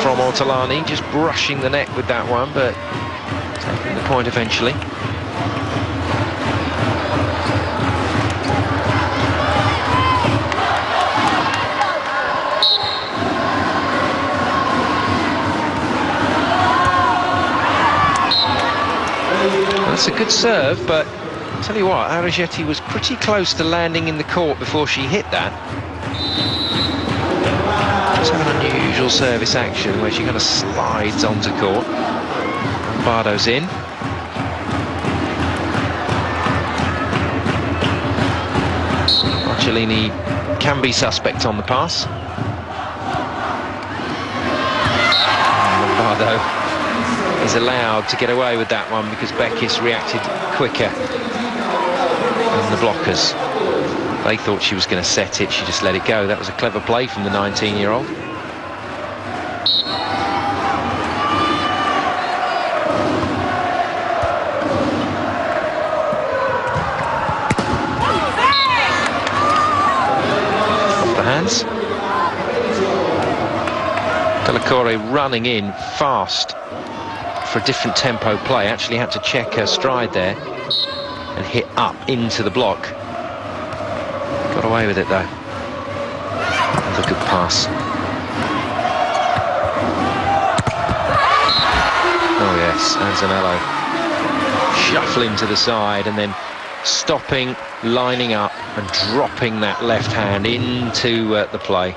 from Ortolani, just brushing the net with that one, but taking the point eventually. That's a good serve, but I'll tell you what, Aragetti was pretty close to landing in the court before she hit that. Just have an unusual service action where she kind of slides onto court. Bardo's in. Barcellini can be suspect on the pass. Bardo is allowed to get away with that one because Bekis reacted quicker than the blockers. They thought she was going to set it, she just let it go. That was a clever play from the 19-year-old. Off the hands. Delacorte running in fast for a different tempo play. Actually had to check her stride there and hit up into the block. Got away with it though. Another good pass. Oh yes, Anzanello shuffling to the side and then stopping, lining up and dropping that left hand into the play.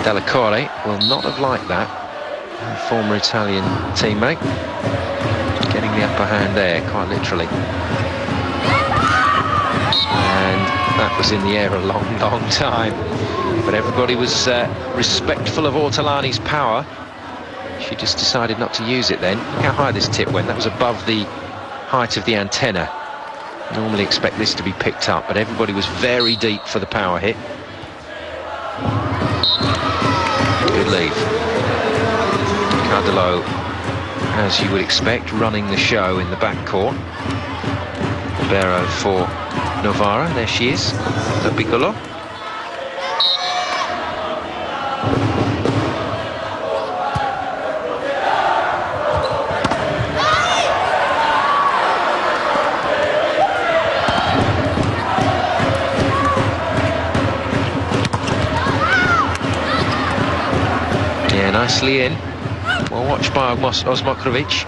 Delacorte will not have liked that. Her former Italian teammate getting the upper hand there, quite literally. And that was in the air a long, long time. But everybody was respectful of Ortolani's power. She just decided not to use it then. Look how high this tip went. That was above the height of the antenna. Normally expect this to be picked up, but everybody was very deep for the power hit. Good leave. Cardillo, as you would expect, running the show in the backcourt. Libero for Novara, there she is, the Piccolo. Yeah, nicely in. Well watched by Osmokrovic.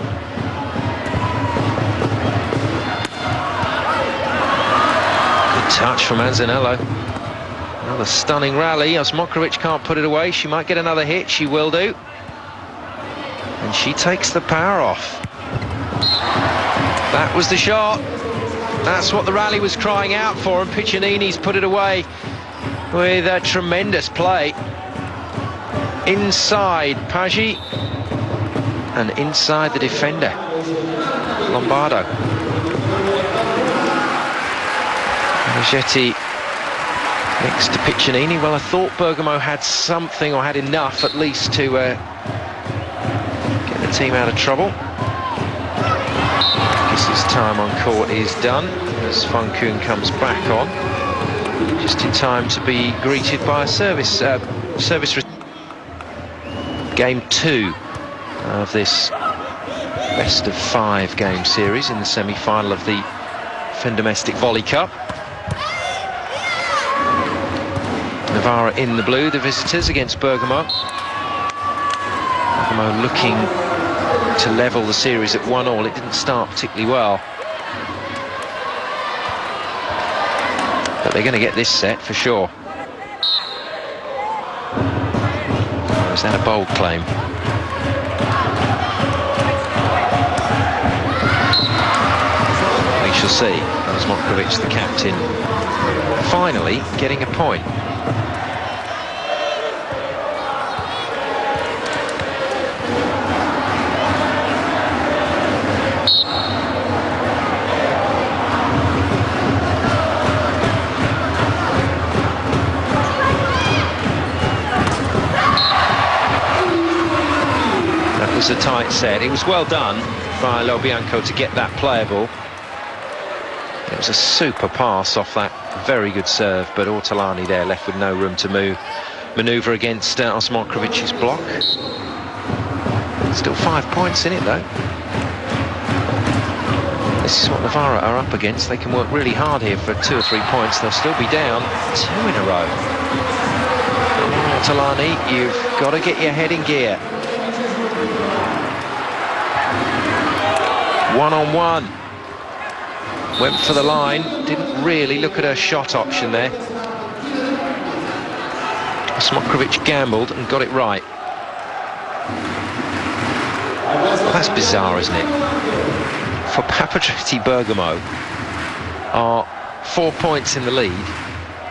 Touch from Anzanello. Another stunning rally. Osmokrovic can't put it away. She might get another hit. She will do. And she takes the power off. That was the shot. That's what the rally was crying out for, and Piccinini's put it away with a tremendous play. Inside Paggi and inside the defender, Lombardo. Ragetti next to Piccinini. Well, I thought Bergamo had something, or had enough at least, to get the team out of trouble. I guess his time on court is done as Funkun comes back on, just in time to be greeted by a service. Game 2 of this best of 5 game series in the semi-final of the Fendomestic Volley Cup. Novara in the blue, the visitors, against Bergamo. Bergamo looking to level the series at 1-1. It didn't start particularly well, but they're going to get this set for sure. Or is that a bold claim? We shall see. Osmokrovic, the captain, finally getting a point. A tight set. It was well done by Lobianco to get that playable. It was a super pass off that very good serve, but Ortolani there left with no room to manoeuvre against Osmokrovic's block. Still 5 points in it though. This is what Novara are up against. They can work really hard here for 2 or 3 points. They'll still be down 2 in a row. Ortolani, you've got to get your head in gear. 1-on-1. Went for the line, didn't really look at her shot option there. Osmokrovic gambled and got it right. Well, that's bizarre, isn't it? For Papadretti, Bergamo are 4 points in the lead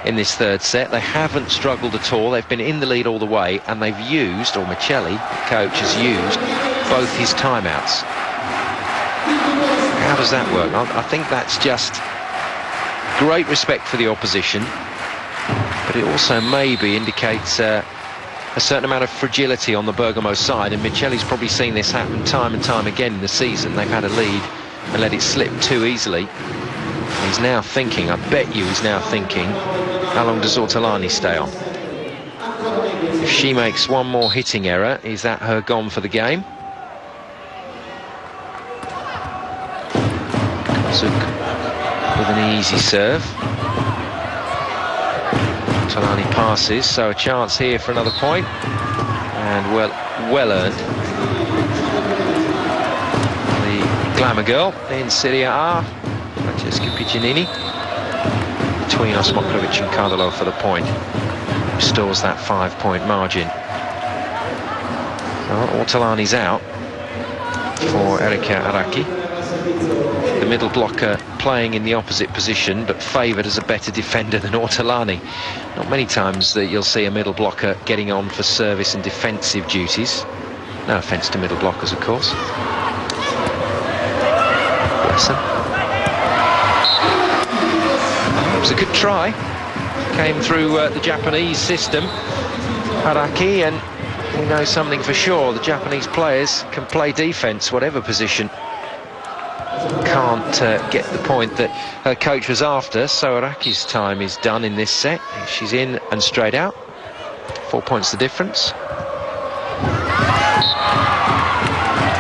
in this third set. They haven't struggled at all. They've been in the lead all the way, and they've used, or Michelli, the coach, has used both his timeouts. How does that work? I think that's just great respect for the opposition, but it also maybe indicates a certain amount of fragility on the Bergamo side, and Michelli's probably seen this happen time and time again in the season. They've had a lead and let it slip too easily. He's now thinking, I bet you he's now thinking, how long does Ortolani stay on? If she makes one more hitting error, is that her gone for the game? With an easy serve. Ortolani passes, so a chance here for another point, and well earned. The glamour girl in Serie A, Francesca Piccinini, between Osmokrovic and Cardillo for the point. Restores that 5-point margin. Well, Ortolani's out for Erika Araki. The middle blocker playing in the opposite position, but favoured as a better defender than Ortolani. Not many times that you'll see a middle blocker getting on for service and defensive duties. No offence to middle blockers, of course. Bless him. It was a good try. Came through the Japanese system, Araki, and we know something for sure. The Japanese players can play defence, whatever position. Can't get the point that her coach was after, so Araki's time is done in this set. She's in and straight out. 4 points the difference.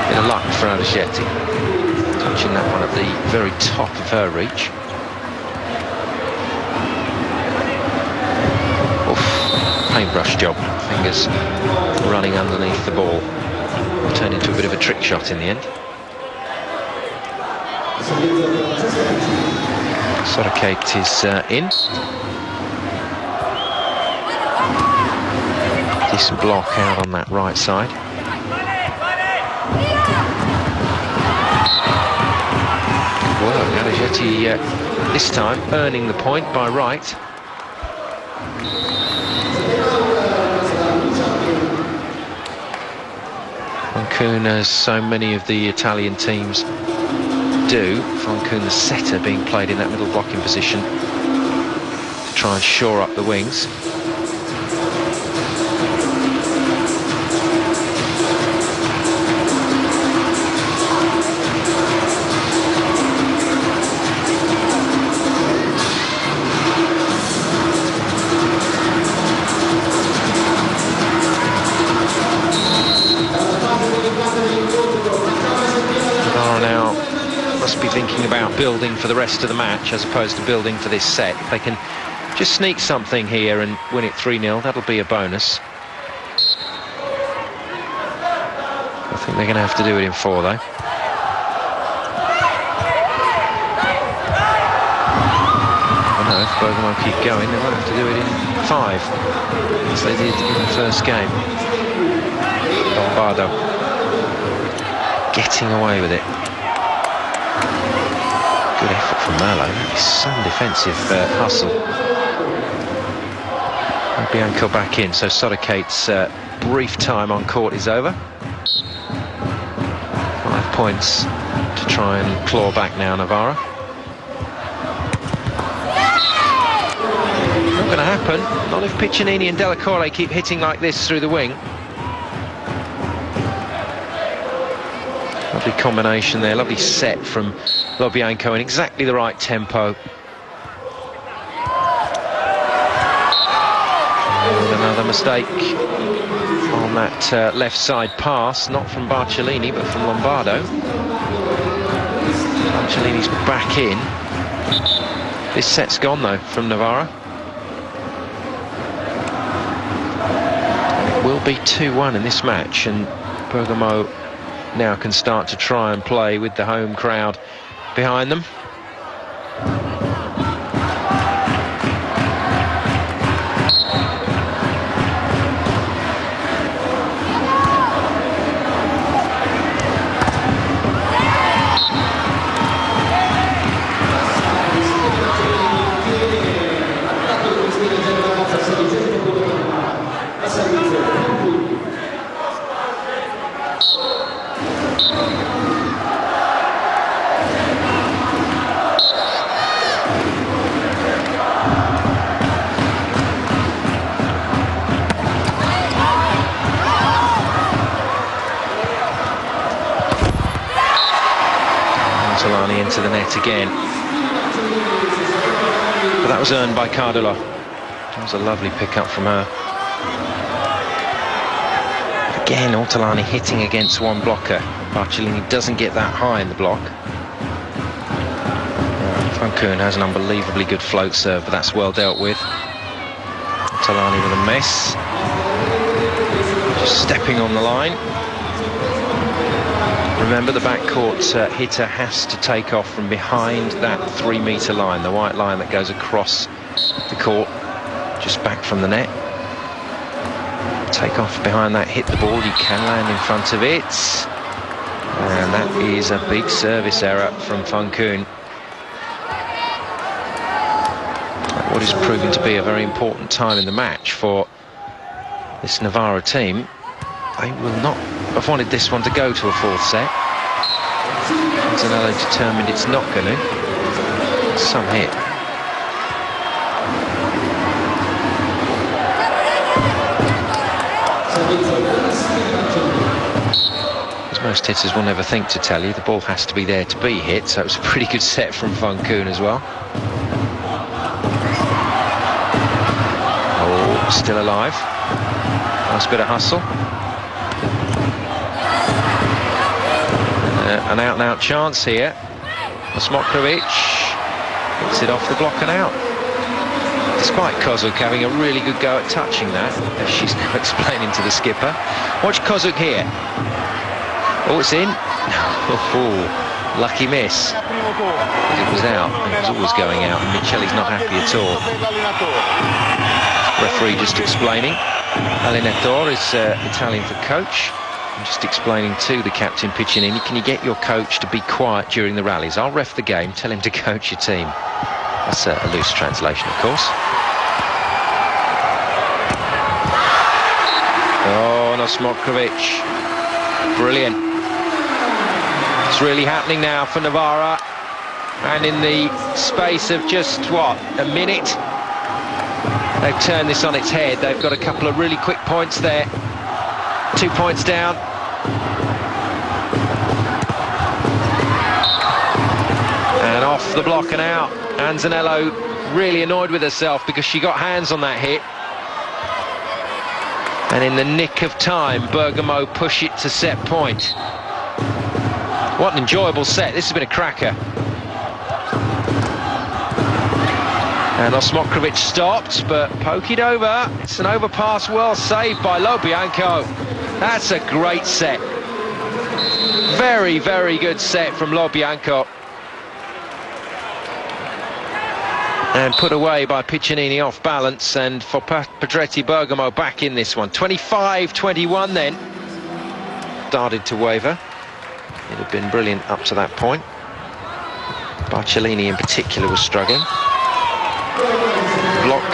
Bit of luck for Aragetti. Touching that one at the very top of her reach. Paintbrush job, fingers running underneath the ball. Turned into a bit of a trick shot in the end. Sorakate is in. Decent block out on that right side. Good work, Aragetti this time earning the point by right. Fancun, as so many of the Italian teams do, Fancun the setter being played in that middle blocking position to try and shore up the wings. Thinking about building for the rest of the match as opposed to building for this set. If they can just sneak something here and win it 3-0, that'll be a bonus. I think they're going to have to do it in 4 though. I know if BERGAMO keep going, they might have to do it in 5, as they did in the first game. Lombardo getting away with it. Good effort from Merlo. Some defensive hustle. And Bianco back in, so Sodokate's brief time on court is over. 5 points to try and claw back now, Novara. Not going to happen. Not if Piccinini and Delacorre keep hitting like this through the wing. Lovely combination there, lovely set from Bianco in exactly the right tempo. And another mistake on that left side pass, not from Barcellini but from Lombardo. Barcellini's back in. This set's gone though from Novara. It will be 2-1 in this match, and BERGAMO now can start to try and play with the home crowd behind them. Into the net again, but that was earned by Cardullo. That was a lovely pick-up from her. Again, Ortolani hitting against one blocker. Barcellini doesn't get that high in the block. Fancun has an unbelievably good float serve, but that's well dealt with. Ortolani with a miss. Just stepping on the line. Remember, the backcourt hitter has to take off from behind that 3-metre line, the white line that goes across the court, just back from the net. Take off behind that, hit the ball, you can land in front of it. And that is a big service error from Fancun. What is proving to be a very important time in the match for this Novara team. They will not have wanted this one to go to a 4th set. Zanello determined it's not going to. Some hit. As most hitters will never think to tell you, the ball has to be there to be hit, so it was a pretty good set from Funkoon as well. Oh, still alive. Nice bit of hustle. An out-and-out chance here. Osmokrovic hits it off the block and out. Despite Kozuk having a really good go at touching that, as she's explaining to the skipper. Watch Kozuk here. Oh, it's in. Oh, lucky miss. It was out. It was always going out, and Micheli's not happy at all. Referee just explaining. Allenatore is Italian for coach. I'm just explaining to the captain Piccinini, can you get your coach to be quiet during the rallies? I'll ref the game, tell him to coach your team. That's a loose translation, of course. Oh, Osmokrovic. Brilliant. It's really happening now for Novara. And in the space of just, what, a minute? They've turned this on its head. They've got a couple of really quick points there. 2 points down. And off the block and out. Anzanello really annoyed with herself because she got hands on that hit. And in the nick of time, Bergamo push it to set point. What an enjoyable set. This has been a cracker. And Osmokrovic stopped, but poke it over. It's an overpass well saved by Lobianco. That's a great set. Very, very good set from Lobianco. And put away by Piccinini off balance, and for Pedretti Bergamo back in this one. 25-21 then. Started to waver. It had been brilliant up to that point. Barcellini in particular was struggling. Block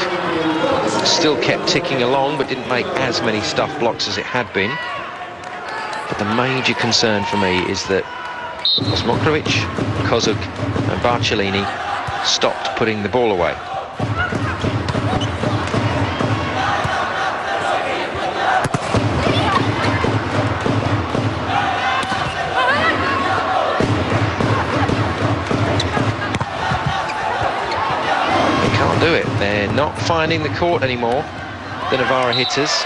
still kept ticking along, but didn't make as many stuff blocks as it had been. But the major concern for me is that Osmokrovic, Kozuk and Barcellini stopped putting the ball away. Do it. They're not finding the court anymore, the Novara hitters.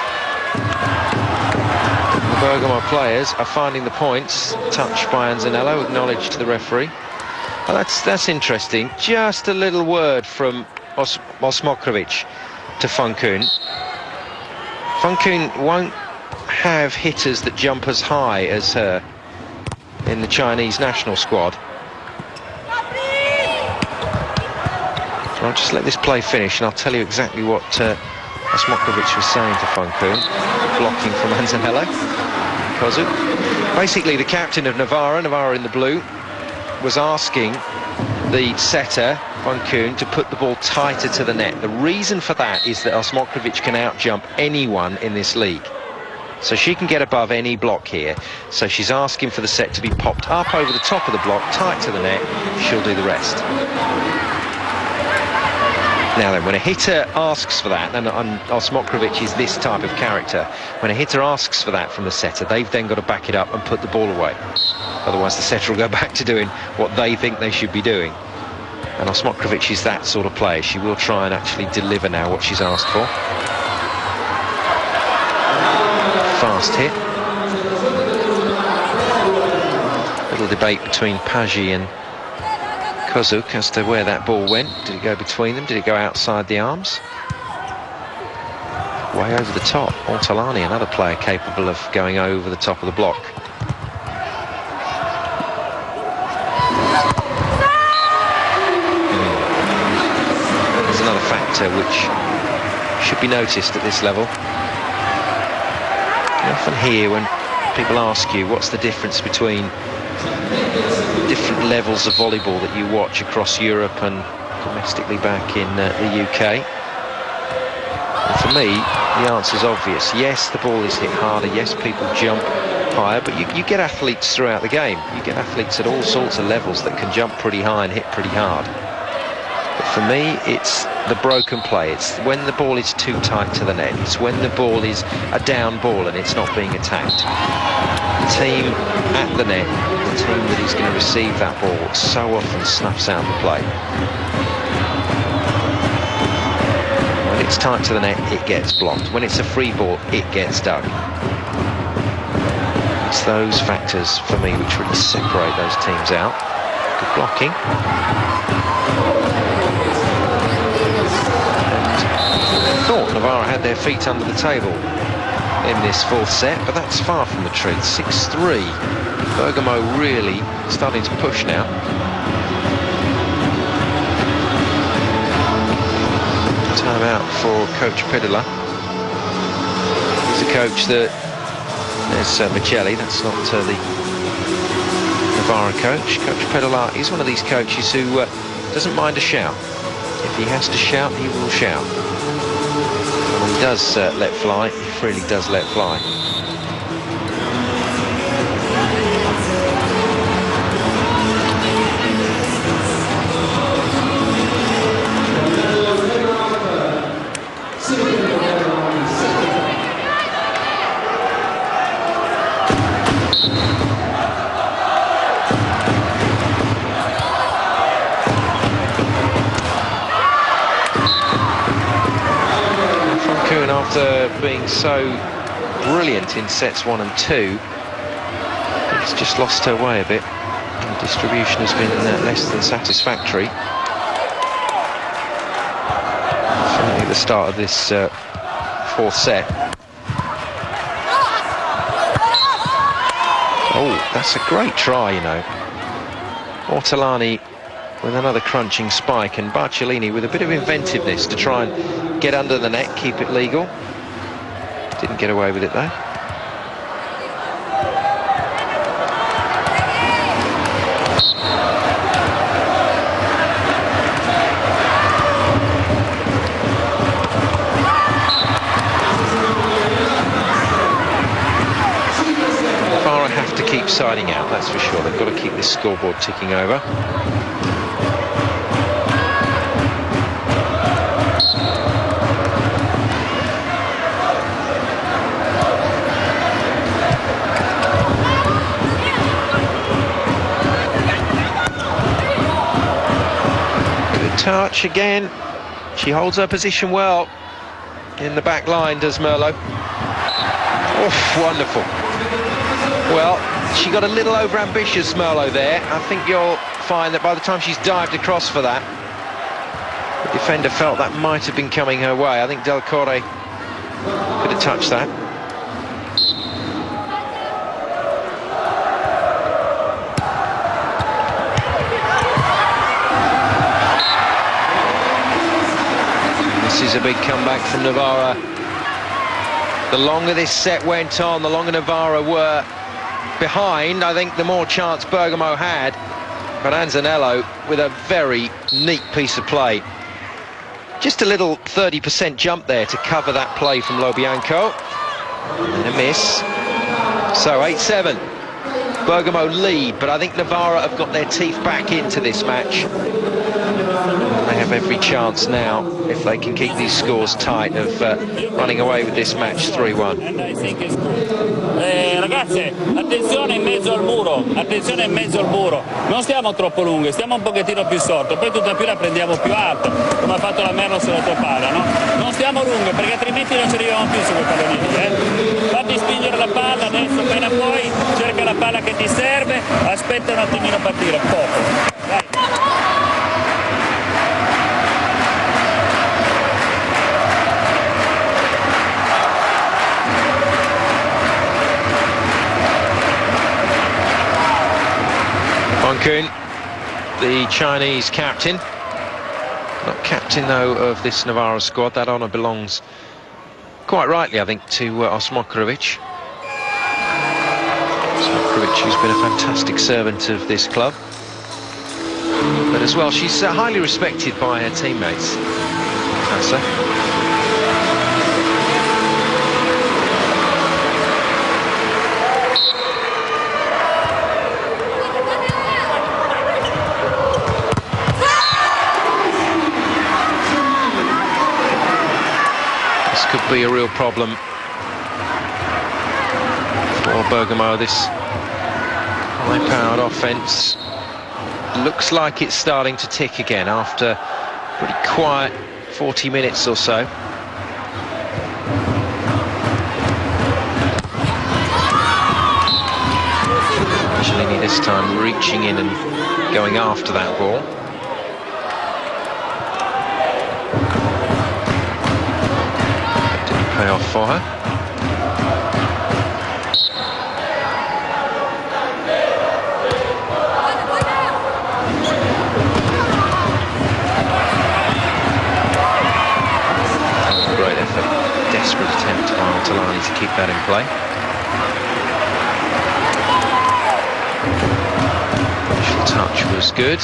The Bergamo players are finding the points. Touch by Anzanello, acknowledged to the referee. Oh, that's interesting. Just a little word from Osmokrovic to Funkoon. Funkoon won't have hitters that jump as high as her in the Chinese national squad. I'll just let this play finish and I'll tell you exactly what Osmokrovic was saying to Funkoon, blocking from Anzanello. Kozuk. Basically, the captain of Novara in the blue, was asking the setter, Funkoon, to put the ball tighter to the net. The reason for that is that Osmokrovic can outjump anyone in this league. So she can get above any block here. So she's asking for the set to be popped up over the top of the block, tight to the net. She'll do the rest. Now then, when a hitter asks for that, and Osmokrovic is this type of character, when a hitter asks for that from the setter, they've then got to back it up and put the ball away. Otherwise the setter will go back to doing what they think they should be doing. And Osmokrovic is that sort of player. She will try and actually deliver now what she's asked for. Fast hit. Little debate between Paggi and Kozuk as to where that ball went. Did it go between them? Did it go outside the arms? Way over the top. Ortolani, another player capable of going over the top of the block. There's another factor which should be noticed at this level. You often hear when people ask you what's the difference between different levels of volleyball that you watch across Europe and domestically back in the UK. And for me, the answer's obvious. Yes, the ball is hit harder. Yes, people jump higher, but you get athletes throughout the game. You get athletes at all sorts of levels that can jump pretty high and hit pretty hard. But for me, it's the broken play. It's when the ball is too tight to the net. It's when the ball is a down ball and it's not being attacked. The team at the net, the team that is going to receive that ball, so often snuffs out the play. When it's tight to the net, it gets blocked. When it's a free ball, it gets dug. It's those factors, for me, which really separate those teams out. Good blocking. I thought Novara had their feet under the table in this fourth set, but that's far from the truth. 6-3. Bergamo really starting to push now. Time out for Coach Pedula. He's a coach that... There's Michelli, that's not the Novara coach. Coach Pedula is one of these coaches who doesn't mind a shout. If he has to shout, he will shout. And when he does let fly, he really does let fly. After being so brilliant in sets 1 and 2, it's just lost her way a bit. The distribution has been less than satisfactory. Certainly the start of this fourth set. Oh, that's a great try, you know. Ortolani with another crunching spike, and Barcellini with a bit of inventiveness to try and get under the net, keep it legal. Didn't get away with it though. Novara have to keep siding out, that's for sure. They've got to keep this scoreboard ticking over. Touch again. She holds her position well in the back line, does Merlo. Oh, wonderful. Well, she got a little over-ambitious, Merlo, there. I think you'll find that by the time she's dived across for that, the defender felt that might have been coming her way. I think Del Core could have touched that. This is a big comeback from Novara. The longer this set went on, the longer Novara were behind, I think the more chance Bergamo had. But Anzanello with a very neat piece of play. Just a little 30% jump there to cover that play from Lobianco. And a miss. So 8-7. Bergamo lead, but I think Novara have got their teeth back into this match. They have every chance now, if they can keep these scores tight, of running away with this match 3-1. Ragazze, attenzione in mezzo al muro, attenzione in mezzo al muro. Non stiamo troppo lunghe, stiamo un pochettino più sotto, poi tutta più la prendiamo più alta, come ha fatto la Merlo sull'altra palla, no? Non stiamo lunghe, perché altrimenti non ci arriviamo più su quei pallonini, Fatti spingere la palla, adesso appena puoi, cerca la palla che ti serve, aspetta un attimino a partire, poco. Dai. Kun, the Chinese captain, not captain though of this Novara squad. That honour belongs quite rightly, I think, to Osmokrovic. Osmokrovic, who's been a fantastic servant of this club, but as well she's highly respected by her teammates. Tassa. could be a real problem for Bergamo. This high-powered offence looks like it's starting to tick again after a pretty quiet 40 minutes or so. Angelini this time reaching in and going after that ball. Didn't pay off for her. That was a great effort. Desperate attempt by Ortolani to keep that in play. Touch was good.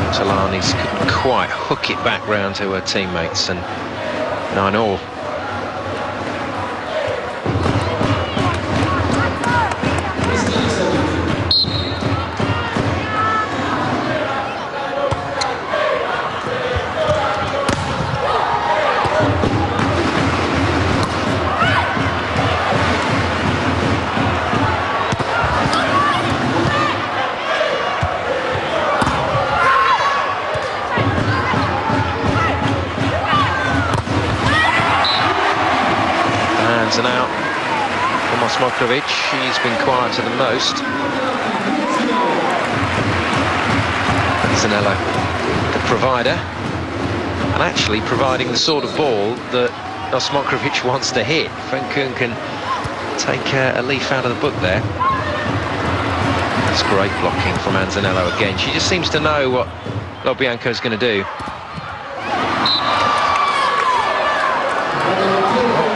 Ortolani's couldn't quite hook it back round to her teammates, and 9-all. And out for Mosmokovic. She's been quieter than most. Zanello, the provider, and actually providing the sort of ball that Mosmokovic wants to hit. Fenkun can take a leaf out of the book there. That's great blocking from Anzanello again. She just seems to know what Lobianco's going to do.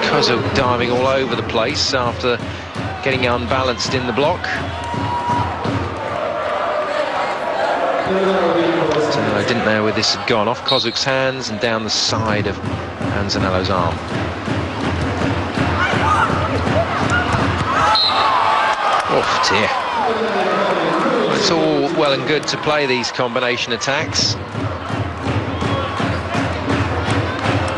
Kozuk diving all over the place after getting unbalanced in the block. So I didn't know where this had gone. Off Kozuk's hands and down the side of Anzanello's arm. Oh dear. It's all well and good to play these combination attacks.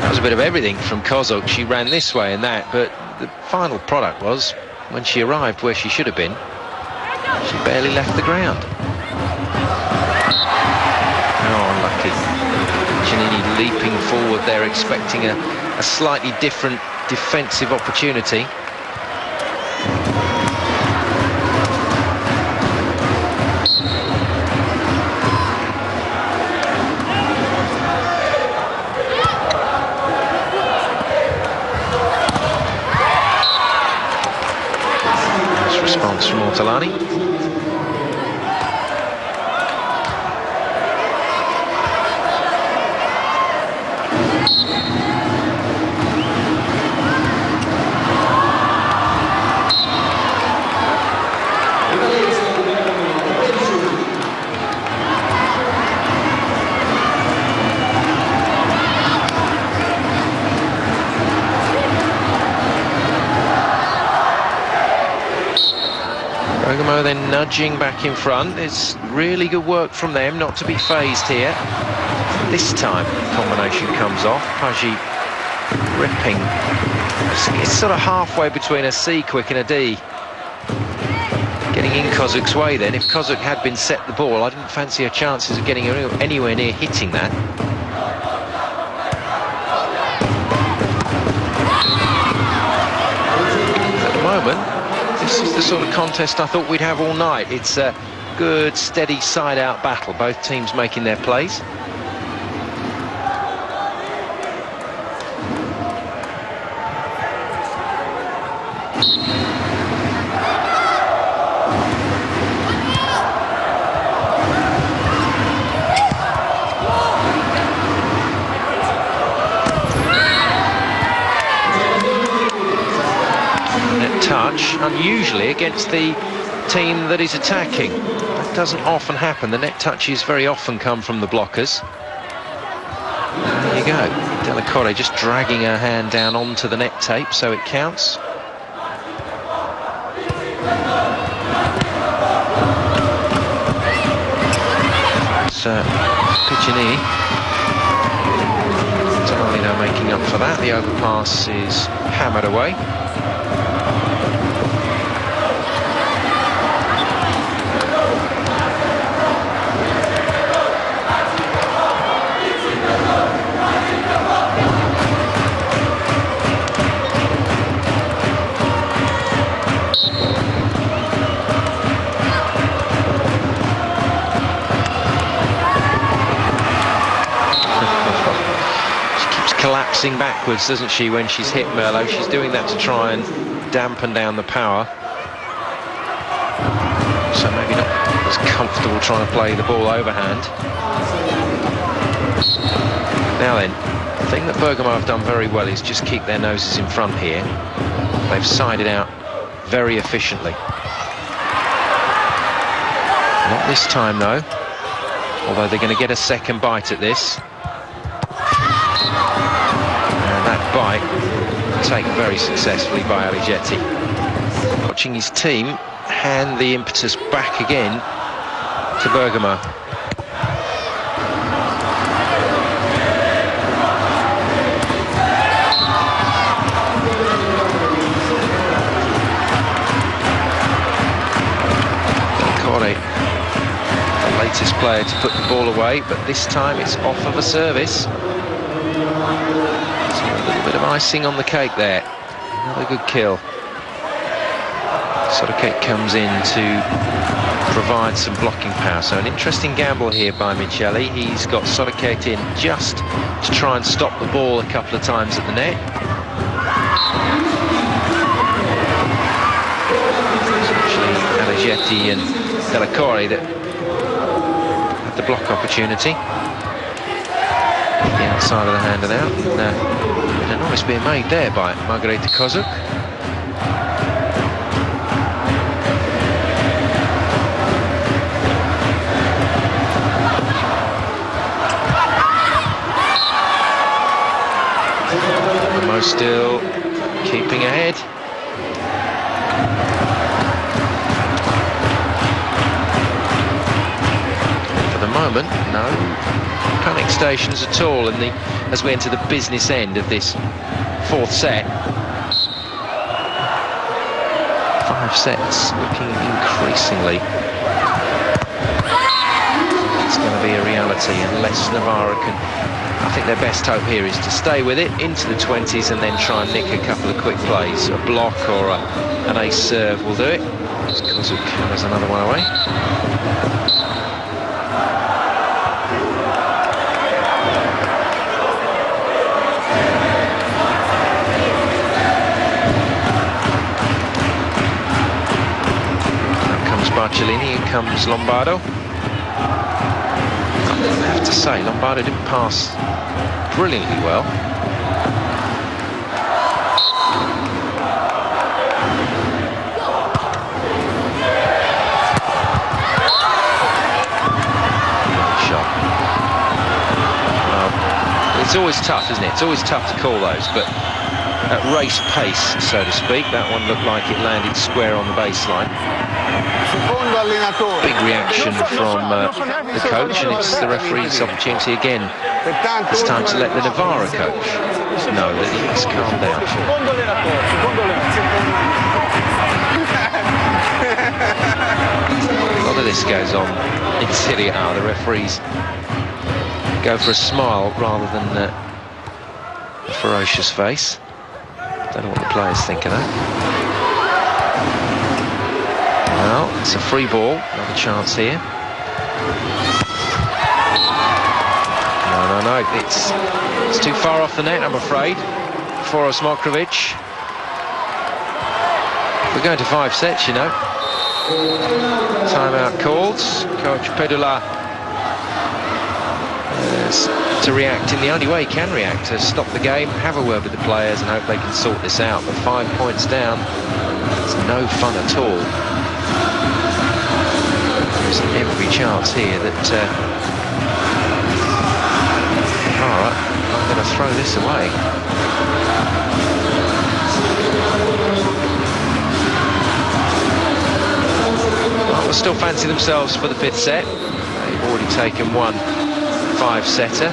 That was a bit of everything from Kozuk. She ran this way and that, but the final product was, when she arrived where she should have been, she barely left the ground. Oh, unlucky. Giannini leaping forward there, expecting a slightly different defensive opportunity. Response from Ortolani. Bergamo then nudging back in front. It's really good work from them not to be phased here. This time combination comes off. Pagi ripping. It's sort of halfway between a C quick and a D. Getting in Kozuk's way then. If Kozuk had been set the ball, I didn't fancy her chances of getting anywhere near hitting that. At the moment, this is the sort of contest I thought we'd have all night. It's a good, steady side-out battle. Both teams making their plays. Touch, unusually against the team that is attacking. That doesn't often happen. The net touches very often come from the blockers. And there you go. Delacorte just dragging her hand down onto the net tape, so it counts. It's Piccinini. Tonali now making making up for that. The overpass is hammered away. Collapsing backwards, doesn't she, when she's hit Merlo? She's doing that to try and dampen down the power. So maybe not as comfortable trying to play the ball overhand. Now then, the thing that Bergamo have done very well is just keep their noses in front here. They've sided out very efficiently. Not this time though, although they're going to get a second bite at this. Bite taken very successfully by Aligetti. Watching his team hand the impetus back again to Bergamo. Corey, the latest player to put the ball away, but this time it's off of a service. A little bit of icing on the cake there. Another good kill. Sodocate comes in to provide some blocking power. So an interesting gamble here by Micheli. He's got Sodocate in just to try and stop the ball a couple of times at the net. It's actually Aligetti and Delacore that had the block opportunity. The outside of the hand and out. And a noise being made there by Margareta Kozuk. Mo still keeping ahead. For the moment, no panic stations at all as we enter the business end of this fourth set. 5 sets looking increasingly it's going to be a reality unless Novara can. I think their best hope here is to stay with it into the 20s and then try and nick a couple of quick plays. A block or an ace serve will do it. Kozuk hammers another one away. Barcellini, in comes Lombardo. I have to say, Lombardo didn't pass brilliantly well. Shot. Well, it's always tough, isn't it? It's always tough to call those, but at race pace, so to speak, that one looked like it landed square on the baseline. Big reaction from the coach, and it's the referee's opportunity again. It's time to let the Novara coach know that he must calm down. A lot of this goes on in Serie A. The referees go for a smile rather than a ferocious face. Don't know what the players think of that. Well, it's a free ball, another chance here. No, it's too far off the net, I'm afraid, for Osmokrovic. We're going to 5 sets, you know. Timeout called. Coach Pedula to react in the only way he can react, to stop the game, have a word with the players and hope they can sort this out. But 5 points down, it's no fun at all. There's every chance here that Novara are going to throw this away. Well, they'll still fancy themselves for the 5th set. They've already taken one 5-setter.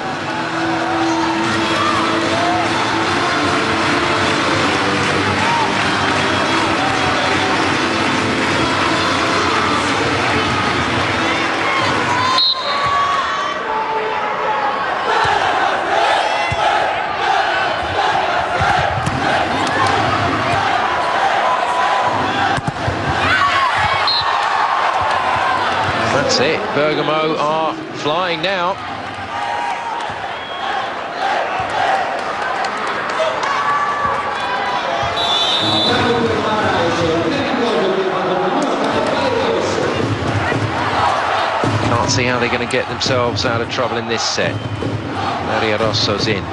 Bergamo are flying now. Can't see how they're going to get themselves out of trouble in this set. Maria Rosso's in.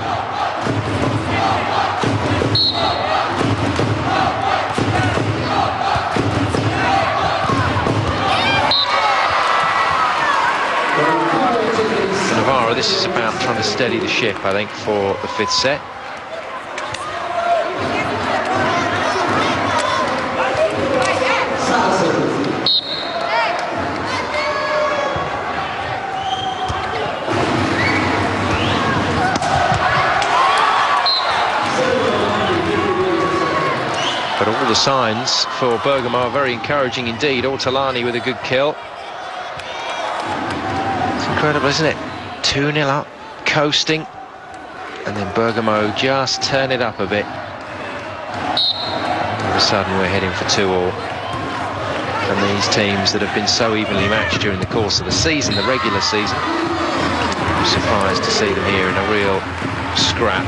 For Novara, this is about trying to steady the ship, I think, for the fifth set. But all the signs for Bergamo are very encouraging indeed. Ortolani with a good kill. It's incredible, isn't it? 2-0 up, coasting, and then Bergamo just turn it up a bit. All of a sudden we're heading for 2-all. And these teams that have been so evenly matched during the course of the season, the regular season, I'm surprised to see them here in a real scrap.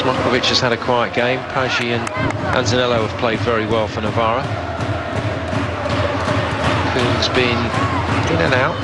Markovic has had a quiet game. Paggi and Anzanello have played very well for Novara. Kuhn's been in and out.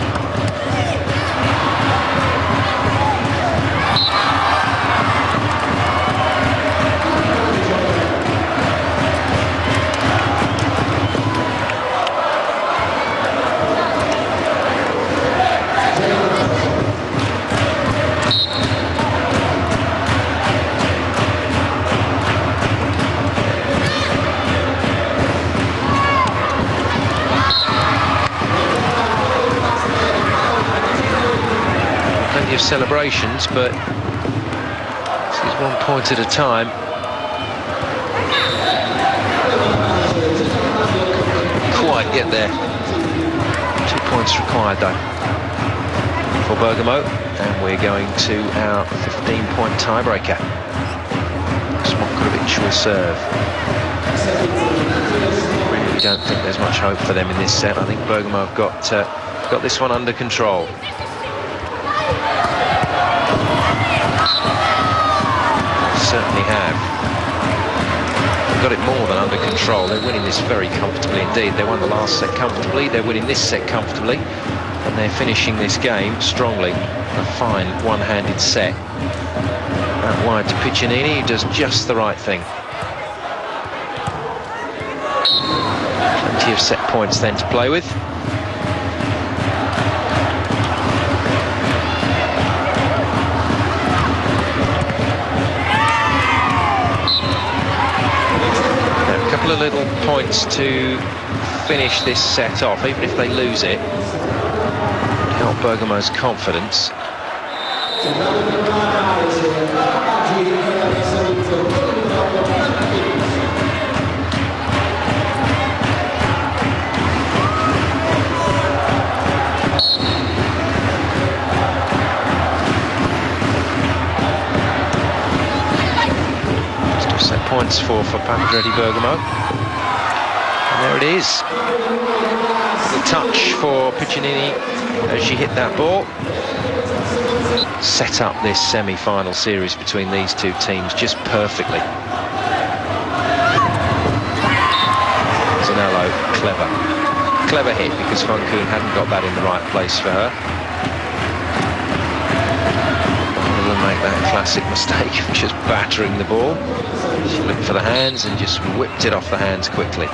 Of celebrations, but this is 1 point at a time. Quite get there. 2 points required though for Bergamo, and we're going to our 15-point tiebreaker. Markovic will serve. Really don't think there's much hope for them in this set. I think Bergamo have got this one under control. Certainly have. They've got it more than under control. They're winning this very comfortably indeed. They won the last set comfortably, they're winning this set comfortably, and they're finishing this game strongly. A fine one-handed set. Out wide to Piccinini, who does just the right thing. Plenty of set points then to play with. Of little points to finish this set off, even if they lose it, would help Bergamo's confidence. Still set points for Papadretti Bergamo. There it is. The touch for Piccinini as she hit that ball. Set up this semi-final series between these two teams just perfectly. Zanello, clever. Clever hit because Van Kuhn hadn't got that in the right place for her. Rather than make that classic mistake of just battering the ball, she looked for the hands and just whipped it off the hands quickly.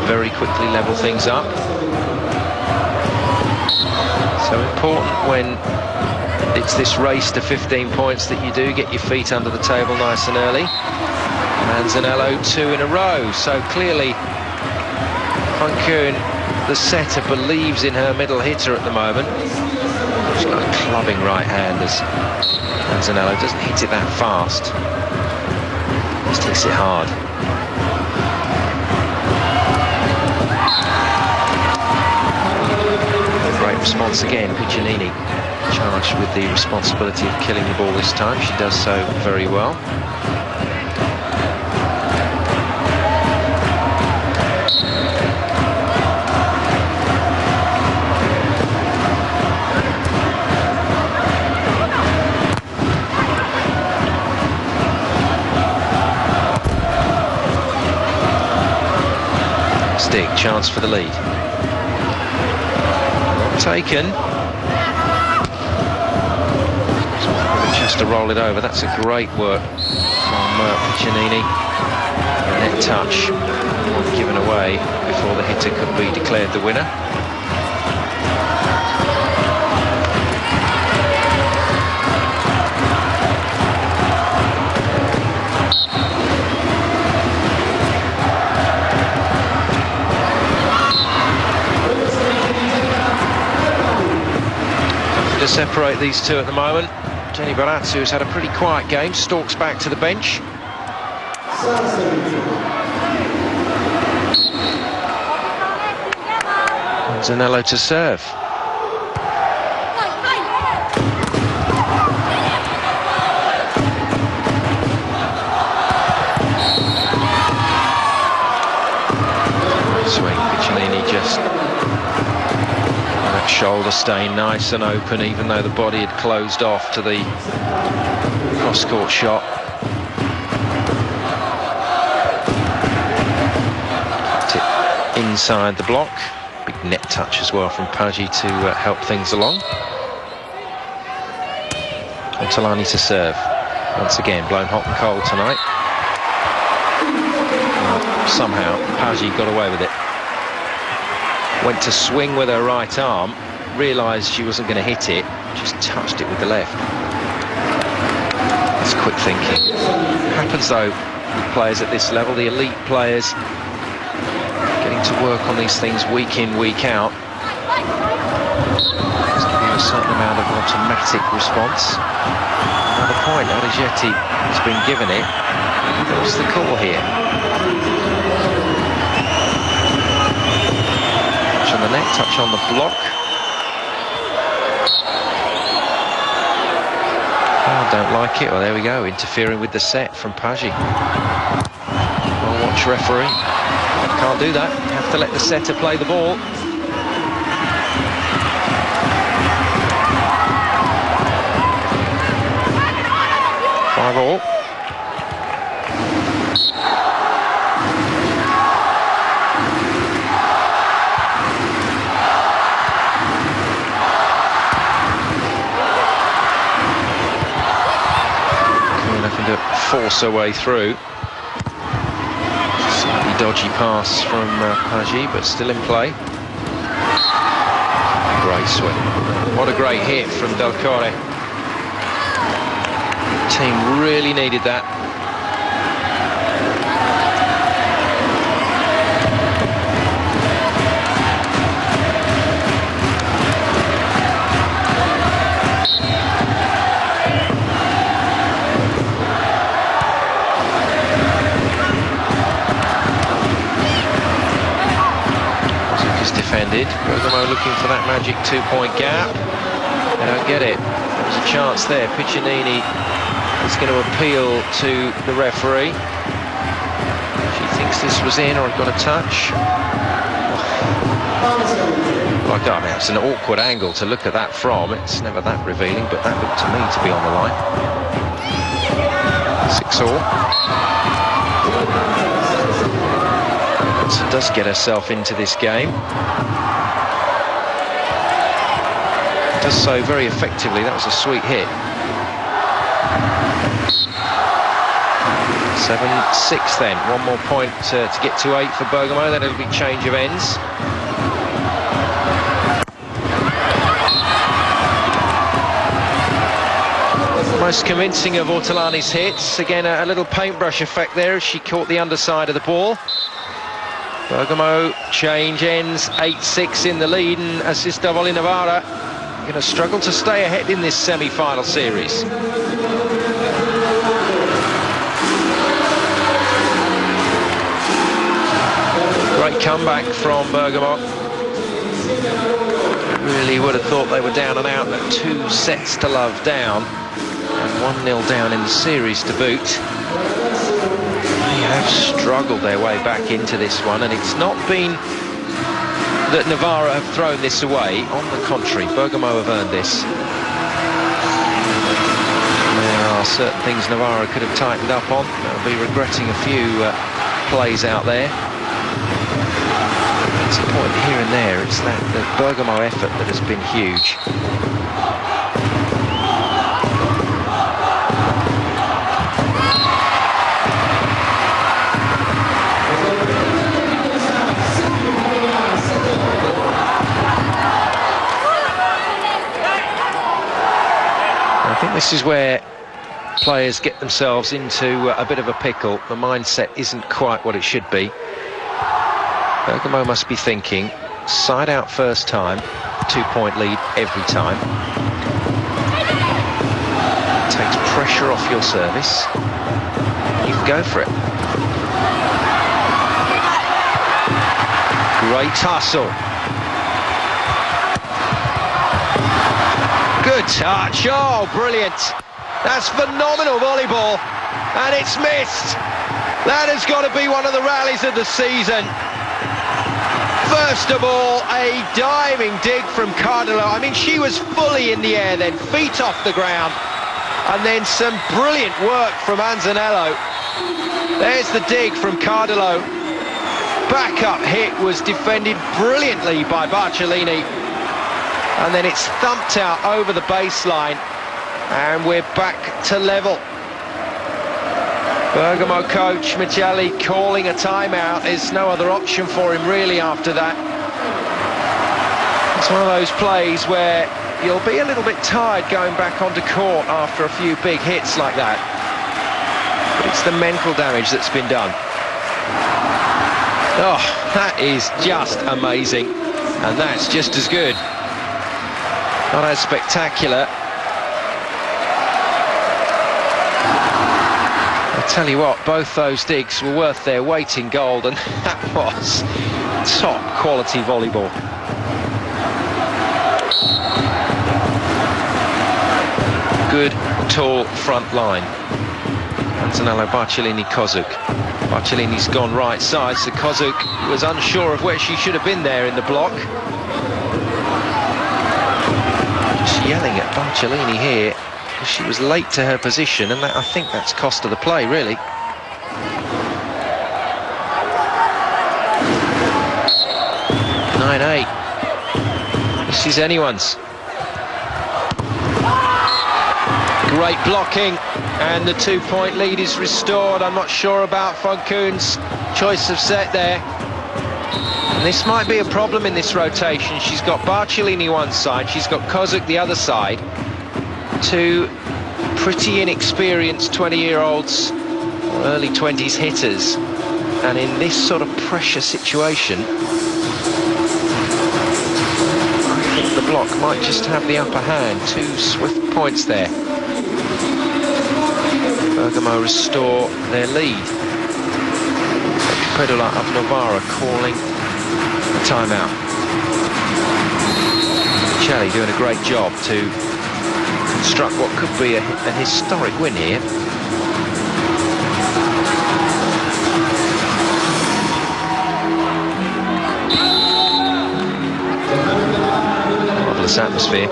Very quickly level things up. So important when it's this race to 15 points that you do get your feet under the table nice and early. Manzanello 2 in a row, so clearly Van Kuhn, the setter, believes in her middle hitter at the moment. She's got a clubbing right hand as Manzanello doesn't hit it that fast. Just hits it hard. Great response again. Piccinini charged with the responsibility of killing the ball this time. She does so very well. Stick, chance for the lead. Not taken. Just to roll it over. That's a great work from Piccinini. A net touch given away before the hitter could be declared the winner. To separate these two at the moment. Jenny Barazzu has had a pretty quiet game, stalks back to the bench. Zanello to serve. Swing, Piccinini just that shoulder staying nice and open, even though the body had closed off to the cross-court shot. Kept it inside the block. Big net touch as well from Paggi to help things along. Ortolani to serve. Once again, blown hot and cold tonight. Somehow, Paggi got away with it. Went to swing with her right arm, realised she wasn't going to hit it, just touched it with the left. That's quick thinking. Happens though with players at this level, the elite players, getting to work on these things week in, week out. There's going to be a certain amount of automatic response. Another point, Arigetti has been given it. What's the call here? On the net, touch on the block. Oh, don't like it. Well, there we go, interfering with the set from Paggi. Well, watch referee. Can't do that. You have to let the setter play the ball. Five all. Force her way through. Slightly dodgy pass from Paggi, but still in play. Great swing. What a great hit from Del Core. Team really needed that. Bergamo looking for that magic 2-point gap. They don't get it. There was a chance there. Piccinini is going to appeal to the referee. She thinks this was in or got a touch. Like that, I mean, it's an awkward angle to look at that from. It's never that revealing, but that looked to me to be on the line. 6-all. So does get herself into this game. Does so very effectively. That was a sweet hit. 7-6 then. One more point to get to 8 for Bergamo. Then it'll be change of ends. Most convincing of Ortolani's hits. Again, a little paintbrush effect there as she caught the underside of the ball. Bergamo change ends, 8-6 in the lead, and assist of Novara going to struggle to stay ahead in this semi-final series. Great comeback from Bergamo. Really would have thought they were down and out, but 2 sets to love down and 1-0 down in the series to boot. They have struggled their way back into this one, and it's not been that Novara have thrown this away. On the contrary, Bergamo have earned this. There are certain things Novara could have tightened up on. They'll be regretting a few plays out there. It's a point here and there. It's that the Bergamo effort that has been huge. I think this is where players get themselves into a bit of a pickle. The mindset isn't quite what it should be. Bergamo must be thinking, side out first time, 2-point lead every time. Takes pressure off your service. You can go for it. Great tussle. Good touch. Oh, brilliant. That's phenomenal volleyball. And it's missed. That has got to be one of the rallies of the season. First of all, a diving dig from Cardillo. I mean, she was fully in the air then, feet off the ground. And then some brilliant work from Anzanello. There's the dig from Cardillo. Backup hit was defended brilliantly by Barcellini. And then it's thumped out over the baseline. And we're back to level. Bergamo coach Michelli calling a timeout. There's no other option for him really after that. It's one of those plays where you'll be a little bit tired going back onto court after a few big hits like that. But it's the mental damage that's been done. Oh, that is just amazing. And that's just as good. Not as spectacular. I tell you what, both those digs were worth their weight in gold, and that was top quality volleyball. Good, tall front line. Antonello, Barcellini, Kozuk. Barcellini's gone right side, so Kozuk was unsure of where she should have been there in the block. Just yelling at Barcellini here. She was late to her position, and I think that's cost her the play, really. (9-8). This is anyone's. Great blocking, and the 2-point lead is restored. I'm not sure about Fonkoon's choice of set there. And this might be a problem in this rotation. She's got Barcellini one side, she's got Kozuk the other side. Two pretty inexperienced 20-year-olds, or early 20s hitters, and in this sort of pressure situation, I think the block might just have the upper hand. 2 swift points there. Bergamo restore their lead. Pedula of Novara calling a timeout. Michelli doing a great job to construct what could be a historic win here. Marvellous atmosphere.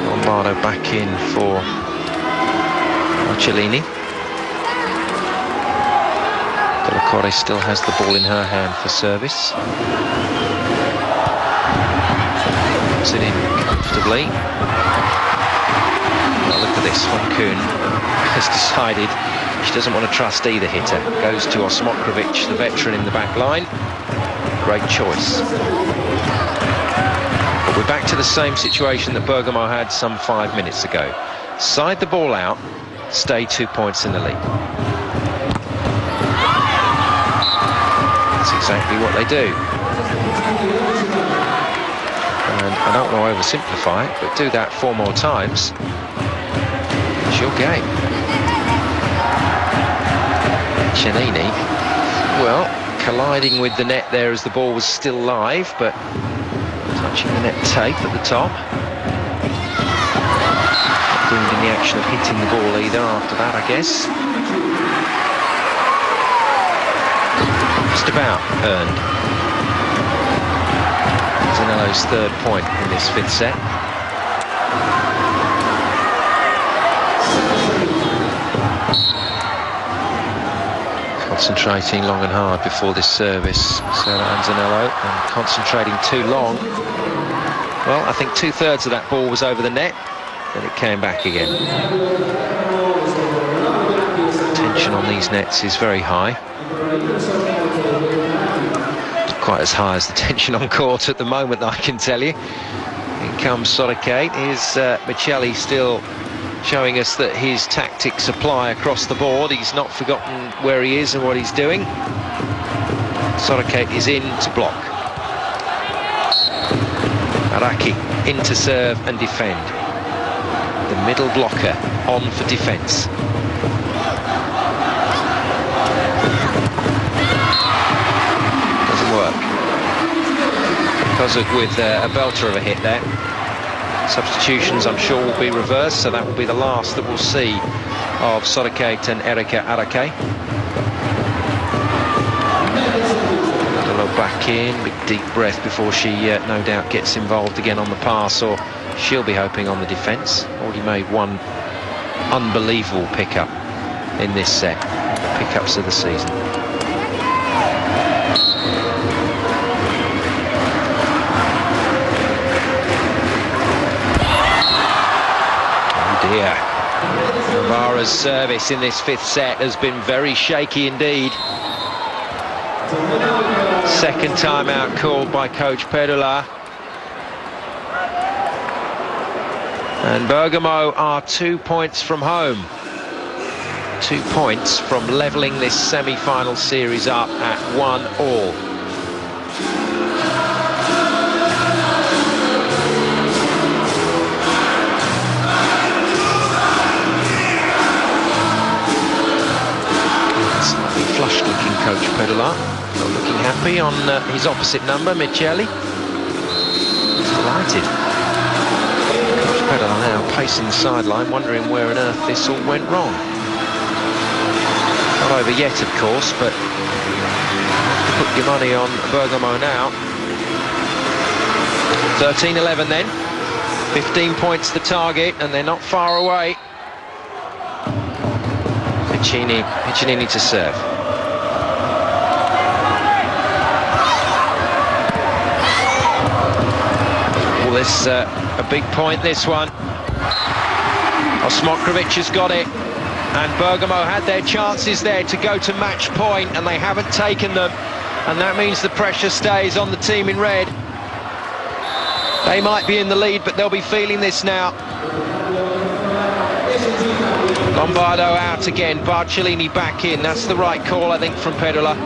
Lombardo back in for Barcellini. Delacore still has the ball in her hand for service. It in comfortably. Well, look at this. Fonkoon has decided she doesn't want to trust either hitter. Goes to Osmokrovic, the veteran in the back line. Great choice. But we're back to the same situation that Bergamo had some 5 minutes ago. Side the ball out, stay 2 points in the lead. That's exactly what they do. And I don't want to oversimplify it, but do that 4 more times. It's your game. Cianini, well, colliding with the net there as the ball was still live, but touching the net tape at the top. Not doing in the action of hitting the ball either after that, I guess. Just about earned. Zanello's 3rd point in this 5th set. Concentrating long and hard before this service, Serra Zanello, and concentrating too long. Well, I think 2/3 of that ball was over the net, and it came back again. Tension on these nets is very high. Not quite as high as the tension on court at the moment, I can tell you. In comes Sorokate. Here's Michelli still showing us that his tactics apply across the board. He's not forgotten where he is and what he's doing. Sorokate is in to block. Araki in to serve and defend. The middle blocker on for defence. Doesn't work. Kozuk with a belter of a hit there. Substitutions, I'm sure, will be reversed, so that will be the last that we'll see of Sorokate and Erika Arake. Look back in, big deep breath before she no doubt gets involved again on the pass, or she'll be hoping on the defence. Already made one unbelievable pickup in this set, the pickups of the season. Here, Novara's service in this 5th set has been very shaky indeed. Second timeout called by coach Perula. And Bergamo are 2 points from home. 2 points from levelling this semi-final series up at 1-1. Flushed-looking coach Perula, not looking happy on his opposite number, Michelli. He's delighted. Coach Perula now pacing the sideline, wondering where on earth this all went wrong. Not over yet, of course, but put your money on Bergamo now. 13-11 then. 15 points the target, and they're not far away. Piccinini to serve. This a big point, this one. Osmokrovic has got it, and Bergamo had their chances there to go to match point, and they haven't taken them, and that means the pressure stays on the team in red. They might be in the lead, but they'll be feeling this now. Lombardo out again, Barcellini back in. That's the right call, I think, from Perula.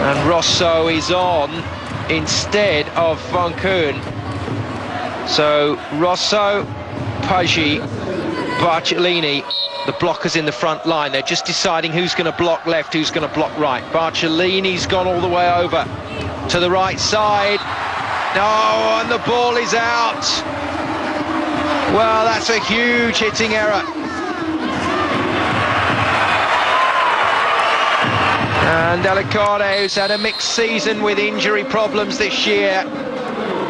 And Rosso is on instead of Van Koen. So Rosso, Paggi, Barcellini, the blockers in the front line. They're just deciding who's going to block left, who's going to block right. Barcellini's gone all the way over to the right side. No, and the ball is out. Well, that's a huge hitting error. And Delacorte, who's had a mixed season with injury problems this year,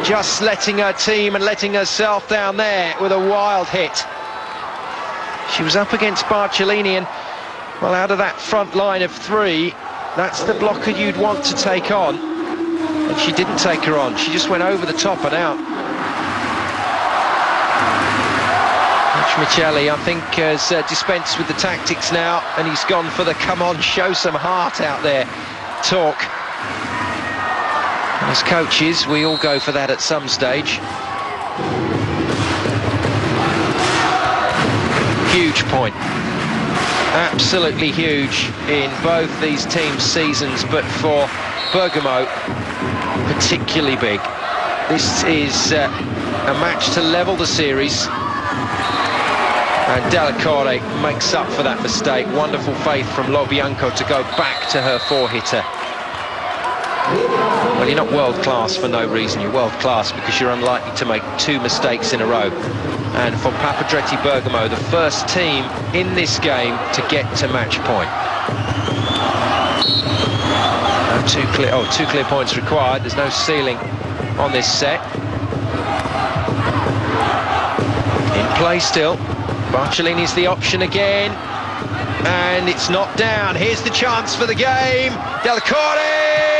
just letting her team and letting herself down there with a wild hit. She was up against Barcellini, and, well, out of that front line of 3, that's the blocker you'd want to take on. And she didn't take her on. She just went over the top and out. Michelli, I think, has dispensed with the tactics now, and he's gone for the come on, show some heart out there talk. And as coaches, we all go for that at some stage. Huge point. Absolutely huge in both these teams' seasons, but for Bergamo particularly big. This is a match to level the series, and Delacorte makes up for that mistake. Wonderful faith from Lobianco to go back to her four-hitter. Well, you're not world-class for no reason. You're world-class because you're unlikely to make two mistakes in a row. And for Papadretti Bergamo, the first team in this game to get to match point. Two clear points required. There's no ceiling on this set. In play still. Barcellini's the option again, and it's knocked down. Here's the chance for the game. Delacorte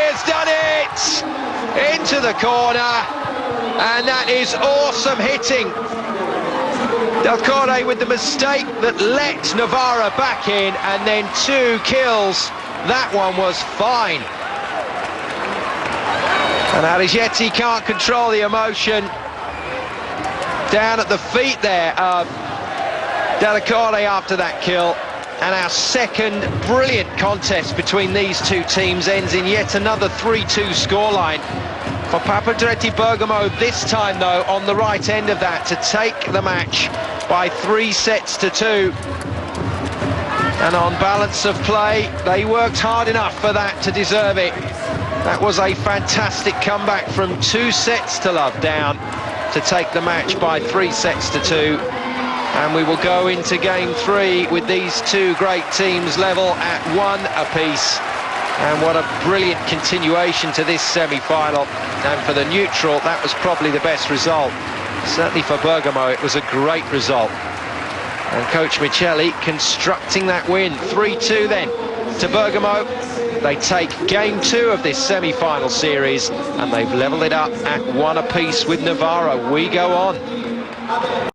has done it! Into the corner, and that is awesome hitting. Delacorte with the mistake that let Novara back in, and then two kills. That one was fine. And Aligeti can't control the emotion. Down at the feet there of Delacorte after that kill. And our second brilliant contest between these two teams ends in yet another 3-2 scoreline. For Papadretti Bergamo this time, though, on the right end of that, to take the match by 3-2. And on balance of play, they worked hard enough for that to deserve it. That was a fantastic comeback from 2-0 down to take the match by 3-2. And we will go into game 3 with these two great teams level at 1 apiece. And what a brilliant continuation to this semi-final. And for the neutral, that was probably the best result. Certainly for Bergamo, it was a great result. And Coach Micheli constructing that win. 3-2 then to Bergamo. They take game 2 of this semi-final series, and they've levelled it up at 1 apiece with Novara. We go on.